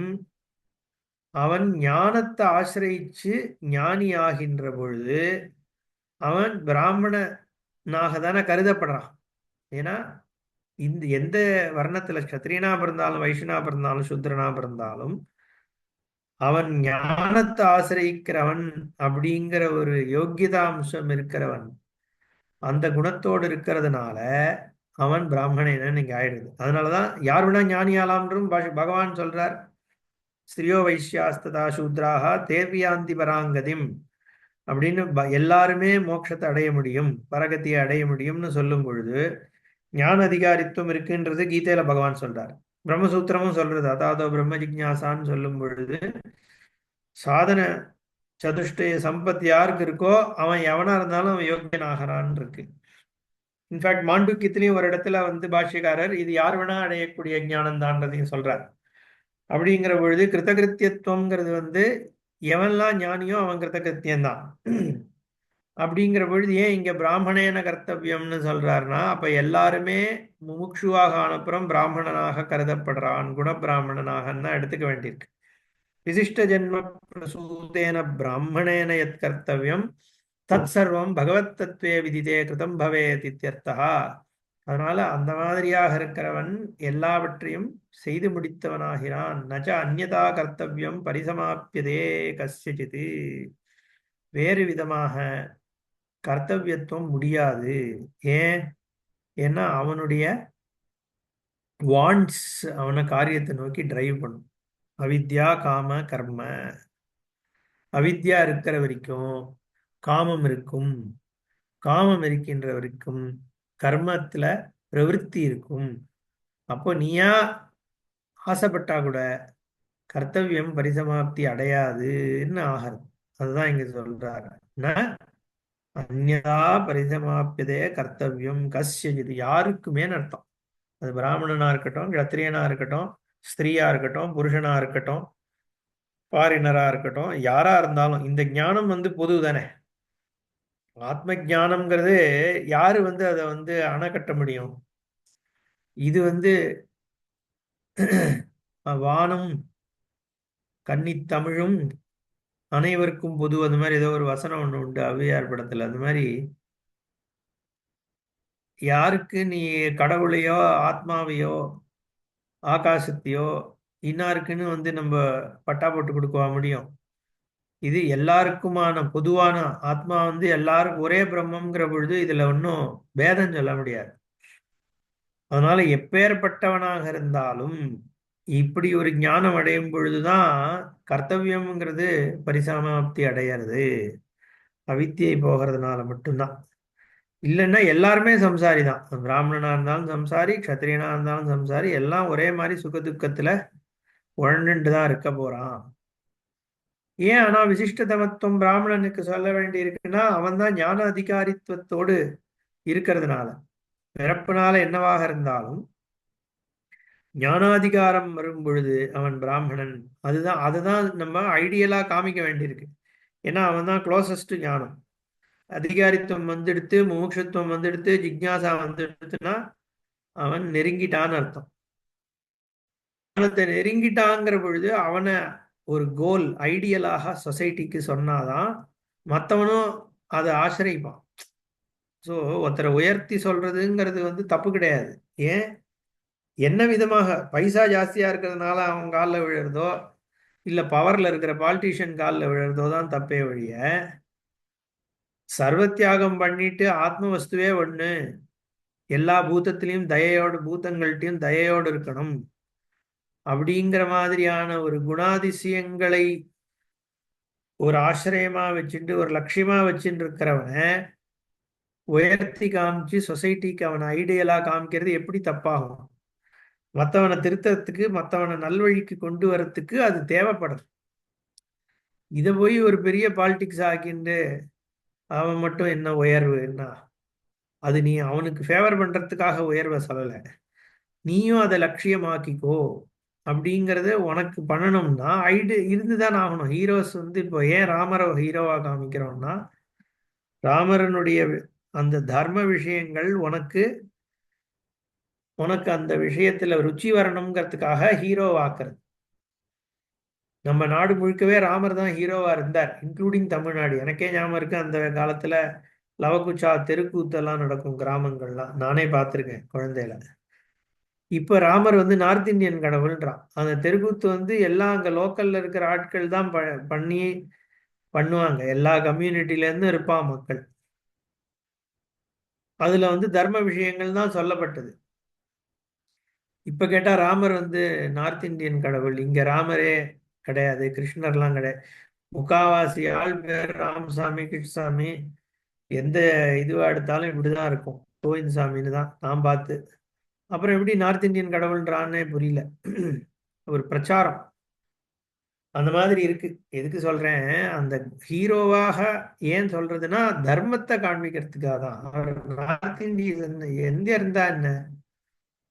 அவன் ஞானத்தை ஆசிரியிச்சு ஞானி ஆகின்ற பொழுது அவன் பிராமணனாக தானே கருதப்படுறான். ஏன்னா எந்த வர்ணத்துல சத்திரியனா பிறந்தாலும் வைஷ்ணா பிறந்தாலும் சுத்திரனா பிறந்தாலும் அவன் ஞானத்தை ஆசிரியிக்கிறவன் அப்படிங்கிற ஒரு யோக்கியதாம்சம் இருக்கிறவன், அந்த குணத்தோடு இருக்கிறதுனால அவன் பிராமணன் இங்க ஆயிடுது. அதனாலதான் யார் வேணா ஞானியாலாம்ன்றும் பகவான் சொல்றார். ஸ்திரியோ வைஷ்யாஸ்ததா சூத்ராகா தேவியாந்தி பராங்கதிம் அப்படின்னு எல்லாருமே மோட்சத்தை அடைய முடியும், பரகத்தியை அடைய முடியும்னு சொல்லும் பொழுது ஞான அதிகாரித்துவம் இருக்குன்றது கீதையில பகவான் சொல்றார். பிரம்மசூத்திரமும் சொல்றது. அதாவது பிரம்ம ஜிக்ஞாசான்னு சொல்லும் பொழுது சாதன சதுஷ்டய சம்பத் யாருக்கு இருக்கோ அவன் எவனா இருந்தாலும் அவன் யோக்கியன் ஆகிறான் இருக்கு. இன்ஃபேக்ட் மாண்டூக்கியத்திலையும் ஒரு இடத்துல வந்து பாஷ்யக்காரர் இது யார் வேணா அடையக்கூடிய ஞானம் தான்றதையும் சொல்றார். அப்படிங்கிற பொழுது கிருத்தகிருத்தியத்துவங்கிறது வந்து எவன்லாம் ஞானியோ அவன் கிருத்தகிருத்தியம்தான். அப்படிங்கிற பொழுது ஏன் இங்க பிராமணேன கர்த்தவியம்னு சொல்றாருன்னா அப்ப எல்லாருமே முமுட்சுவாக ஆனப்புறம் பிராமணனாக கருதப்படுறான், குணபிராமணனாகன்னா எடுத்துக்க வேண்டியிருக்கு. விசிஷ்ட ஜென்ம பிரசூதேன பிராமணேன எத் கர்த்தவியம் தத் சர்வம் பகவத் தத்துவே விதிதே கிருதம் பவேத் இத்யர்த்தா. அதனால அந்த மாதிரியாக இருக்கிறவன் எல்லாவற்றையும் செய்து முடித்தவனாகிறான். நச்ச அந்யதா கர்த்தவியம் பரிசமாப்பியதே கஸ்யசித், வேறு விதமாக கர்த்தவியத்துவம் முடியாது. ஏன்? ஏன்னா அவனுடைய வாண்ட்ஸ் அவனை காரியத்தை நோக்கி டிரைவ் பண்ணும். அவித்யா காம கர்ம. அவித்யா இருக்கிற வரைக்கும் காமம் இருக்கும், காமம் இருக்கின்ற வரைக்கும் கர்மத்துல பிரவருத்தி இருக்கும். அப்போ நீயா ஆசைப்பட்டா கூட கர்த்தவியம் பரிசமாப்தி அடையாதுன்னு ஆகிறது. அதுதான் இங்க சொல்றாரு. அந்நதா பரிசமாப்பியதே கர்த்தவியம் கஸ்யஜித், யாருக்குமே அர்த்தம். அது பிராமணனா இருக்கட்டும், கத்திரியனா இருக்கட்டும், ஸ்திரீயா இருக்கட்டும், புருஷனா இருக்கட்டும், பாரினரா இருக்கட்டும், யாரா இருந்தாலும் இந்த ஞானம் வந்து பொது தானே. ஆத்ம ஞானம்ங்கிறது யாரு வந்து அதை வந்து அணை கட்ட முடியும்? இது வந்து வானம் கன்னித்தமிழும் அனைவருக்கும் பொது, அந்த மாதிரி ஏதோ ஒரு வசனம் ஒண்ணு உண்டு ஔவையார் படத்துல. அந்த மாதிரி யாருக்கு நீ கடவுளையோ ஆத்மாவையோ ஆகாசத்தையோ இன்னாருக்குன்னு வந்து நம்ம பட்டா போட்டு கொடுக்க முடியும்? இது எல்லாருக்குமான பொதுவான ஆத்மா வந்து எல்லாருக்கும் ஒரே பிரம்மங்கிற பொழுது இதுல ஒன்றும் பேதம் சொல்ல முடியாது. அதனால எப்பேற்பட்டவனாக இருந்தாலும் இப்படி ஒரு ஞானம் அடையும் பொழுதுதான் கர்த்தவியம்ங்கிறது பரிசமாப்தி அடையிறது. அவித்தியை போகிறதுனால மட்டும்தான். இல்லைன்னா எல்லாருமே சம்சாரி தான். பிராமணனா இருந்தாலும் சம்சாரி, க்ஷத்திரியனா இருந்தாலும் சம்சாரி, எல்லாம் ஒரே மாதிரி சுக துக்கத்துல உழண்டுட்டு தான் இருக்க போறான். ஏன் ஆனா விசிஷ்ட தமத்துவம் பிராமணனுக்கு சொல்ல வேண்டி இருக்குன்னா அவன் தான் ஞான அதிகாரித்துவத்தோடு இருக்கிறதுனால. பிறப்புனால என்னவாக இருந்தாலும் ஞானாதிகாரம் வரும் பொழுது அவன் பிராமணன். அதுதான் நம்ம ஐடியலா காமிக்க வேண்டியிருக்கு. ஏன்னா அவன் தான் க்ளோசஸ்ட் ஞானம். அதிகாரித்துவம் வந்துடுத்து, முமுட்சுத்துவம் வந்துடுத்து, ஜிக்ஞாசா வந்துடுத்துன்னா அவன் நெருங்கிட்டான்னு அர்த்தம். ஞானத்தை நெருங்கிட்டாங்கிற பொழுது அவனை ஒரு கோல் ஐடியலாக சொசைட்டிக்கு சொன்னாதான் மற்றவனும் அதை ஆசிரிப்பான். ஸோ ஒருத்தரை உயர்த்தி சொல்றதுங்கிறது வந்து தப்பு கிடையாது. ஏன் என்ன விதமாக பைசா ஜாஸ்தியா இருக்கிறதுனால அவன் காலில் விழுறதோ இல்ல பவர்ல இருக்கிற பாலிட்டிஷியன் காலில் விழுறதோ தான் தப்பே வழிய, சர்வத்தியாகம் பண்ணிட்டு ஆத்ம வஸ்துவே ஒண்ணு, எல்லா பூதத்திலையும் தயையோடு, பூதங்கள்ட்டையும் தயையோடு இருக்கணும் அப்படிங்கிற மாதிரியான ஒரு குணாதிசயங்களை ஒரு ஆசிரியமா வச்சுட்டு ஒரு லட்சியமா வச்சுட்டு இருக்கிறவனை உயர்த்தி காமிச்சு சொசைட்டிக்கு அவனை ஐடியலா காமிக்கிறது எப்படி தப்பாகும்? மற்றவனை திருத்தறதுக்கு, மற்றவனை நல்வழிக்கு கொண்டு வரத்துக்கு அது தேவைப்படுது. இதை போய் ஒரு பெரிய பாலிடிக்ஸ் ஆக்கிண்டு அவன் மட்டும் என்ன உயர்வு என்ன? அது நீ அவனுக்கு ஃபேவர் பண்றதுக்காக உயர்வை சொல்லலை. நீயும் அதை லட்சியமாக்கிக்கோ. அப்படிங்கிறத உனக்கு பண்ணணும்னா இருந்துதான் ஆகணும். ஹீரோஸ் வந்து இப்போ ஏன் ராமரை ஹீரோவா காமிக்கிறோம்னா ராமரனுடைய அந்த தர்ம விஷயங்கள் உனக்கு உனக்கு அந்த விஷயத்துல ருச்சி வரணுங்கிறதுக்காக ஹீரோவாக்குறது. நம்ம நாடு முழுக்கவே ராமர் தான் ஹீரோவா இருந்தார், இன்க்ளூடிங் தமிழ்நாடு. எனக்கே ஞாபகம் இருக்கு, அந்த காலத்துல லவகுச்சா தெருக்கூத்தெல்லாம் நடக்கும் கிராமங்கள்லாம், நானே பார்த்துருக்கேன் குழந்தையில. இப்ப ராமர் வந்து நார்த் இந்தியன் கடவுள்ன்றான். அந்த தெருக்கூத்து வந்து எல்லாம் அங்க லோக்கல்ல இருக்கிற ஆட்கள் தான் பண்ணி பண்ணுவாங்க. எல்லா கம்யூனிட்டில இருந்தும் இருப்பான் மக்கள். அதுல வந்து தர்ம விஷயங்கள் தான் சொல்லப்பட்டது. இப்ப கேட்டா ராமர் வந்து நார்த் இந்தியன் கடவுள், இங்க ராமரே கிடையாது, கிருஷ்ணர்லாம் கிடையாது. முக்காவாசி ஆள் பேர் ராமசாமி, கிருஷ்ணசாமி, எந்த இதுவா எடுத்தாலும் இப்படிதான் இருக்கும். கோவிந்த் சாமின்னு தான் நான் பார்த்து. அப்புறம் எப்படி நார்த் இந்தியன் கடவுள்ன்றான்னே புரியல. ஒரு பிரச்சாரம் அந்த மாதிரி இருக்கு. எதுக்கு சொல்றேன், அந்த ஹீரோவாக ஏன் சொல்றதுன்னா தர்மத்தை காண்பிக்கிறதுக்காக தான். நார்த் இந்தியன் எந்த இருந்தா என்ன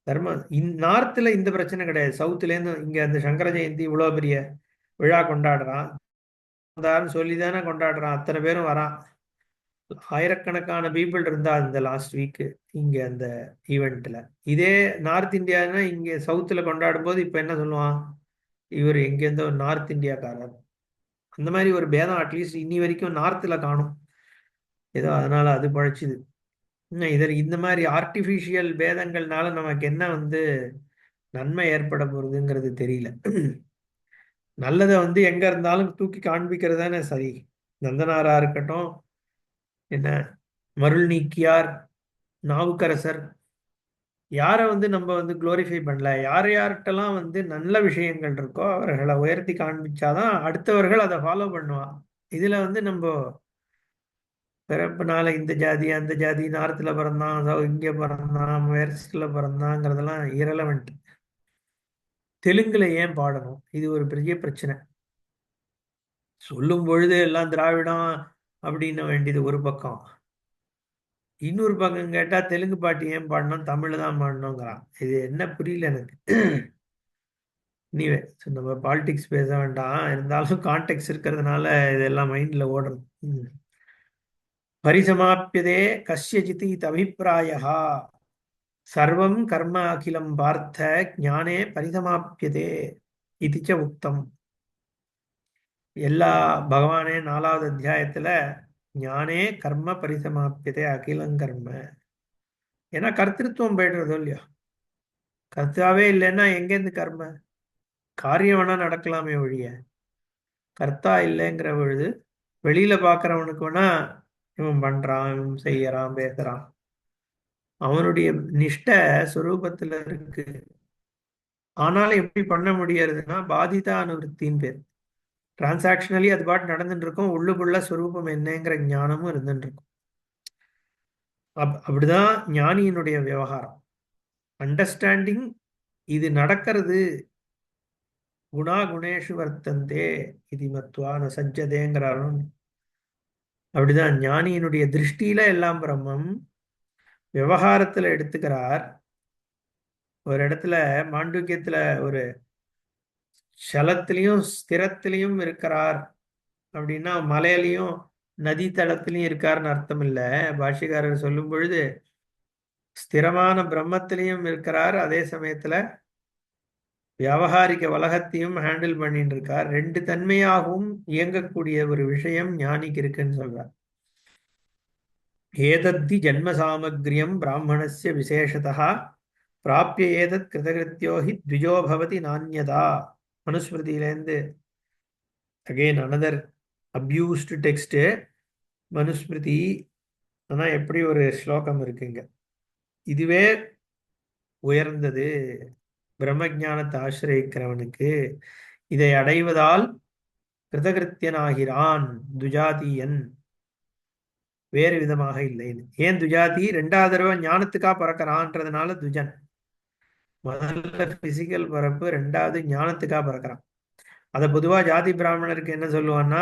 தர்மம். நார்த்ல இந்த பிரச்சனை கிடையாது. சவுத்துல இருந்து இங்க அந்த சங்கர ஜெயந்தி இவ்வளவு பெரிய விழா கொண்டாடுறான் சொல்லி தானே கொண்டாடுறான். அத்தனை பேரும் வரான். ஆயிரக்கணக்கான பீப்புள் இருந்தா இந்த லாஸ்ட் வீக் இங்க அந்த ஈவெண்ட்ல. இதே நார்த் இந்தியானா இங்க சவுத்துல கொண்டாடும் போது இப்ப என்ன சொல்லுவான், இவர் எங்கேருந்தோ ஒரு நார்த் இந்தியாக்காரர். அந்த மாதிரி ஒரு பேதம் அட்லீஸ்ட் இன்னி வரைக்கும் நார்த்ல காணும். ஏதோ அதனால அது பழச்சுது. இதில் இந்த மாதிரி ஆர்டிஃபிஷியல் பேதங்கள்னால நமக்கு என்ன வந்து நன்மை ஏற்பட போறதுங்கிறது தெரியல. நல்லதை வந்து எங்க இருந்தாலும் தூக்கி காண்பிக்கிறது தானே சரி. நந்தனாரா இருக்கட்டும், என்ன மருள் நீக்கியார், நாவுக்கரசர், யாரை வந்து நம்ம வந்து குளோரிஃபை பண்ணல, யார் யார்கிட்டலாம் வந்து நல்ல விஷயங்கள் இருக்கோ அவர்களை உயர்த்தி காண்பிச்சாதான் அடுத்தவர்கள் அதை ஃபாலோ பண்ணுவான். இதுல வந்து நம்ம பிறப்புனால இந்த ஜாதி அந்த ஜாதி, நார்த்தில் பிறந்தான், இங்கே பிறந்தான், வெஸ்ட்ல பிறந்தாங்கிறதெல்லாம் இரலவெண்ட். தெலுங்குல ஏன் பாடணும்? இது ஒரு பெரிய பிரச்சனை. சொல்லும் பொழுது எல்லாம் திராவிடம் அப்படின்னு வேண்டியது ஒரு பக்கம். இன்னொரு பக்கம் கேட்டா தெலுங்கு பாட்டு ஏன் பாடணும், தமிழ்ல தான் பாடணுங்கிறான். இது என்ன புரியல எனக்கு. நீவே நம்ம பாலிடிக்ஸ் பேச வேண்டாம், இருந்தாலும் கான்டெக்ட் இருக்கிறதுனால இதெல்லாம் மைண்ட்ல ஓடுறது. பரிசமாப்பியதே கஸ்யஜித் அபிப்பிராயா சர்வம் கர்ம அகிலம் பார்த்த ஞானே பரிசமாப்பியதே இதுச்ச உக்தம். எல்லா பகவானே 4வது அத்தியாயத்துல ஞானே கர்ம பரிசமாப்பியதே அகிலம் கர்ம. ஏன்னா கர்த்திருவம் போயிடுறதோ இல்லையா? கர்த்தாவே இல்லைன்னா எங்கேருந்து கர்ம? காரியம் வேணா நடக்கலாமே ஒழிய கர்த்தா இல்லைங்கிற பொழுது வெளியில பார்க்கறவனுக்கு வேணா இவன் பண்றான், இவன் செய்யறான், பேசுறான். அவனுடைய நிஷ்ட சுரூபத்துல இருக்கு. ஆனாலும் எப்படி பண்ண முடியறதுன்னா பாதிதா அனுவருத்தின்னு பேர். டிரான்சாக்ஷனலி அது பாட்டு நடந்துட்டு இருக்கும், உள்ளுக்குள்ள சுரூபம் என்னங்கிற ஞானமும் இருந்துட்டு இருக்கும். அப்படிதான் ஞானியினுடைய விவகாரம். அண்டர்ஸ்டாண்டிங் இது நடக்கிறது. குணா குணேஷு வர்த்தந்தே இது மத்வான சஜ்ஜதேங்கிறாரும். அப்படிதான் ஞானியினுடைய திருஷ்டியில எல்லாம் பிரம்மம். விவகாரத்துல எடுத்துக்கிறார். ஒரு இடத்துல மாண்டூக்கியத்துல ஒரு ஷலத்திலையும் ஸ்திரத்திலையும் இருக்கிறார் அப்படின்னா மலையிலையும் நதி தளத்திலையும் இருக்காருன்னு அர்த்தம் இல்லை. பாஷ்யக்காரர் சொல்லும் பொழுது ஸ்திரமான பிரம்மத்திலையும் இருக்கிறார், அதே சமயத்துல வியாவகாரிக உலகத்தையும் ஹேண்டில் பண்ணிட்டு இருக்கார். ரெண்டு தன்மையாகவும் இயங்கக்கூடிய ஒரு விஷயம் ஞானிக்கு இருக்குன்னு சொல்றார். ஏதத்தி ஜன்ம சாமக்ரியம் பிராமணஸ்ய விசேஷதா பிராப்பிய ஏதத் கிருதகிருத்தியோஹி த்விஜோ பவதி நான்யதா. மனுஸ்மிருதியிலேருந்து அகெயின் அனதர் அப்யூஸ்டு டெக்ஸ்ட். மனுஸ்மிருதி ஆனா எப்படி ஒரு ஸ்லோகம் இருக்குங்க. இதுவே உயர்ந்தது பிரம்ம ஞானத்தை ஆசிரியக்கிறவனுக்கு. இதை அடைவதால் கிருதகிருத்தியனாகிறான், துஜாதியன், வேறு விதமாக இல்லை. ஏன் துஜாதி? ரெண்டாவது தடவை ஞானத்துக்கா பிறக்கிறான்றதுனால துஜன். முதல்ல பிசிக்கல் பிறப்பு, ரெண்டாவது ஞானத்துக்கா பிறக்கிறான். அதை பொதுவா ஜாதி பிராமணருக்கு என்ன சொல்லுவான்னா,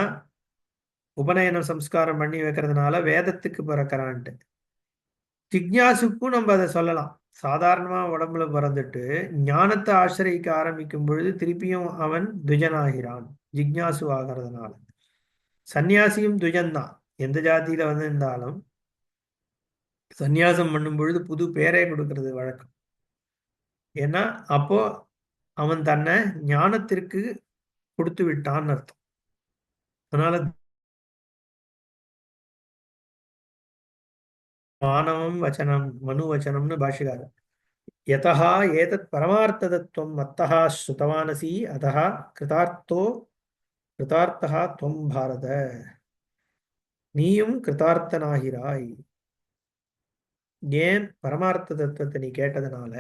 உபநயனம் சம்ஸ்காரம் பண்ணி வைக்கிறதுனால வேதத்துக்கு பிறக்கிறான்ட்டு. ஜிக்ஞாசுக்கும் நம்ம அதை சொல்லலாம். சாதாரணமா உடம்புல பிறந்துட்டு ஞானத்தை ஆசிரியிக்க ஆரம்பிக்கும் பொழுது திருப்பியும் அவன் துஜனாகிறான், ஜிக்ஞாசு ஆகிறதுனால. சன்னியாசியும் துஜன்தான், எந்த ஜாதியில வந்து இருந்தாலும். சந்நியாசம் பண்ணும் பொழுது புது பேரே கொடுக்கறது வழக்கம். ஏன்னா அப்போ அவன் தன்னை ஞானத்திற்கு கொடுத்து விட்டான்னு அர்த்தம். அதனால மானவம் வச்சனம் மனு வச்சனம்னு பாஷிகாரர். யதா ஏதத் பரமார்த்த தத்துவம் மத்தஹ ஸ்ருதவானசி அதஹ கிருதார்த்தா துவம் பாரத. நீயும் கிருதார்த்தனாகிறாய். ஏன்? பரமார்த்த தத்துவத்தை நீ கேட்டதுனால,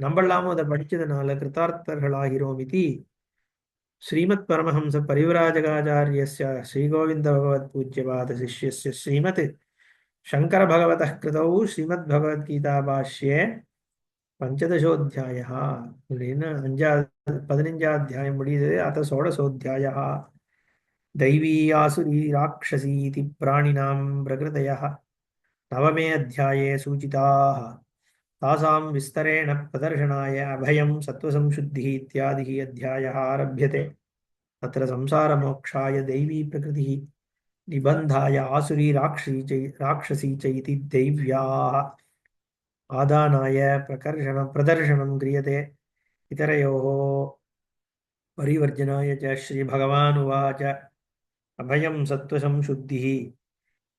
நம்பலாமோ அதை படிச்சதுனால கிருதார்த்தர்கள் ஆகிறோம். இது ஸ்ரீமத் பரமஹம்ச பரிவிராஜகாச்சாரியஸ்ய ஸ்ரீகோவிந்த பகவத் பூஜ்யபாத சிஷ்யஸ்ய ஸ்ரீமத் சங்கர பகவதः கிருதௌ ஸ்ரீமத் பகவத்கீதா பாஷ்யே பஞ்சதசோத்தியாய அப்படின்னு 15வது அத்தியாயம் முடியுது. அத ஷோடசோத்தியாய. दैवी आसुरी राक्षसीति प्राणिनां प्रकृतयः नवमे अध्याये सूचिताः तासां विस्तरेण प्रदर्शनाय अभयं सत्त्वसंशुद्धिः इत्यादिः अध्यायः आरभ्यते. तत्र संसारमोक्षाय दैवी प्रकृतिः निबन्धाय आसुरी राक्षसी च इति दैव्याः आदानाय प्रदर्शनं क्रियते. इतरयोः परिवर्जनाय च श्रीभगवानुवाच अभयं सत्त्वसंशुद्धिः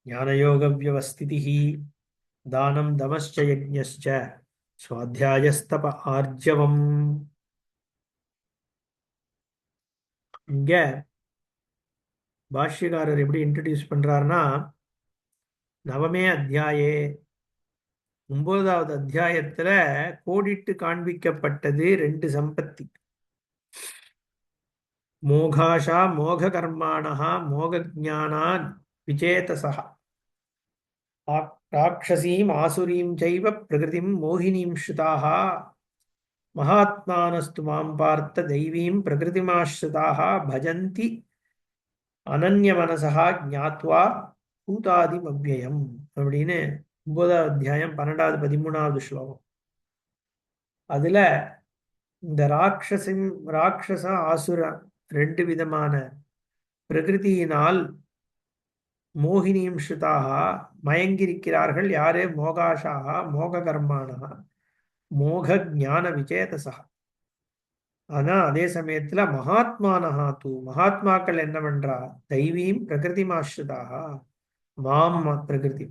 ज्ञानयोगव्यवस्थितिः दानं दमश्च यज्ञश्च स्वाध्यायस्तप आर्जवम्. இங்க பாஷ்யக்காரர் எப்படி இன்ட்ரடியூஸ் பண்றாருன்னா, நவமே அத்தியாயே 9வது அத்தியாயத்துல கோடிட்டு காண்பிக்கப்பட்டது ரெண்டு சம்பத்தி. மோகாஷா மோக கர்மாணா மோக ஜானா விஜேதசா ராட்சசீம் ஆசுரீம் சைவ பிரகிருதிம் மோகினீம் ஸ்ருதாக மகாத்மானஸ்து மாம் பார்த்த தெய்வீம் பிரகிருதிமாஸ்ருதாக பஜந்தி அனன்ய மனசா ஞாத்வா பூதாதிம் அவ்யயம் அப்படின்னு 9வது அத்தியாயம் 12வது 13வது ஸ்லோகம். அதுல இந்த ராட்சச ஆசுர ரெண்டு விதமான பிரகிருதியினால் மோகினியும் ஸ்ருதாக மயங்கிருக்கிறார்கள். யாரே? மோகாஷாக மோக கர்மானா மோக ஞான விஜேதசா. ஆனா அதே சமயத்துல மகாத்மானஹா தூ மகாத்மாக்கள் என்ன பண்றா? தெய்வீம் பிரகிருதிமாஸ்ருதாக மாம் பிரகிருதி.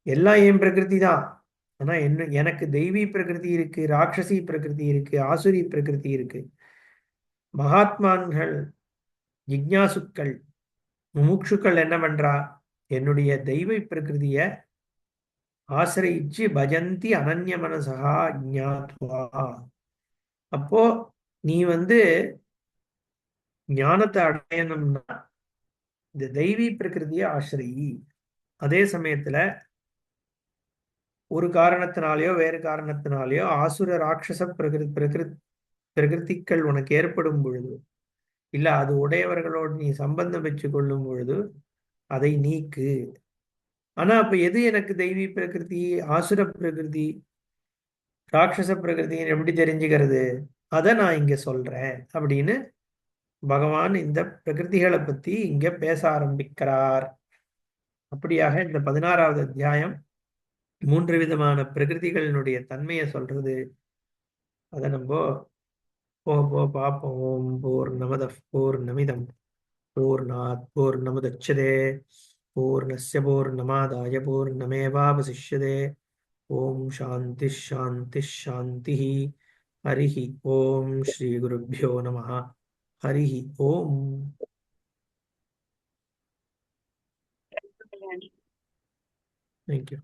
எல்லாம் என் பிரகிருதி தான். ஆனா எனக்கு தெய்வீ பிரகிருதி இருக்கு, ராட்சசி பிரகிருதி இருக்கு, ஆசுரி பிரகிருதி இருக்கு. மகாத்மான்கள் ஜிக்ஞாசுக்கள் முமுட்சுக்கள் என்ன பண்றா? என்னுடைய தெய்வ பிரகிருதிய ஆசிரியிச்சு பஜந்தி அனன்ய மனசா ஞாத்வா. அப்போ நீ ஞானத்தை அடையணும்னா இந்த தெய்வீ பிரகிருதிய ஆசிரிyi. அதே சமயத்துல ஒரு காரணத்தினாலேயோ வேறு காரணத்தினாலேயோ ஆசுர ராட்சச பிரகிருதிகள் உனக்கு ஏற்படும் பொழுது, இல்ல அது உடையவர்களோடு நீ சம்பந்தம் வச்சு கொள்ளும் பொழுது அதை நீக்கு. ஆனா அப்ப எது எனக்கு தெய்வீ பிரகிருதி, ஆசுர பிரகிருதி, ராட்சச பிரகிருதின்னு எப்படி தெரிஞ்சுக்கிறது? அதை நான் இங்க சொல்றேன் அப்படின்னு பகவான் இந்த பிரகிருதிகளை பத்தி இங்க பேச ஆரம்பிக்கிறார். அப்படியாக இந்த 16வது அத்தியாயம் 3 விதமான பிரகிருதிகளினுடைய தன்மையை சொல்றது. அதை நம்ம போக போக பார்ப்போம். பூர்ணமத பூர்ணமிதம் பூர்ணாத் பூர்ணமுதட்சதே பூர்ணஸ்ய பூர்ணமாதாய பூர்ணமேவாவசிஷ்யதே. ஓம் சாந்தி ஷாந்தி ஷாந்தி. ஹரிஹி ஓம் ஸ்ரீ குருभ्यो நமः. ஹரிஹி ஓம். தேங்க்யூ.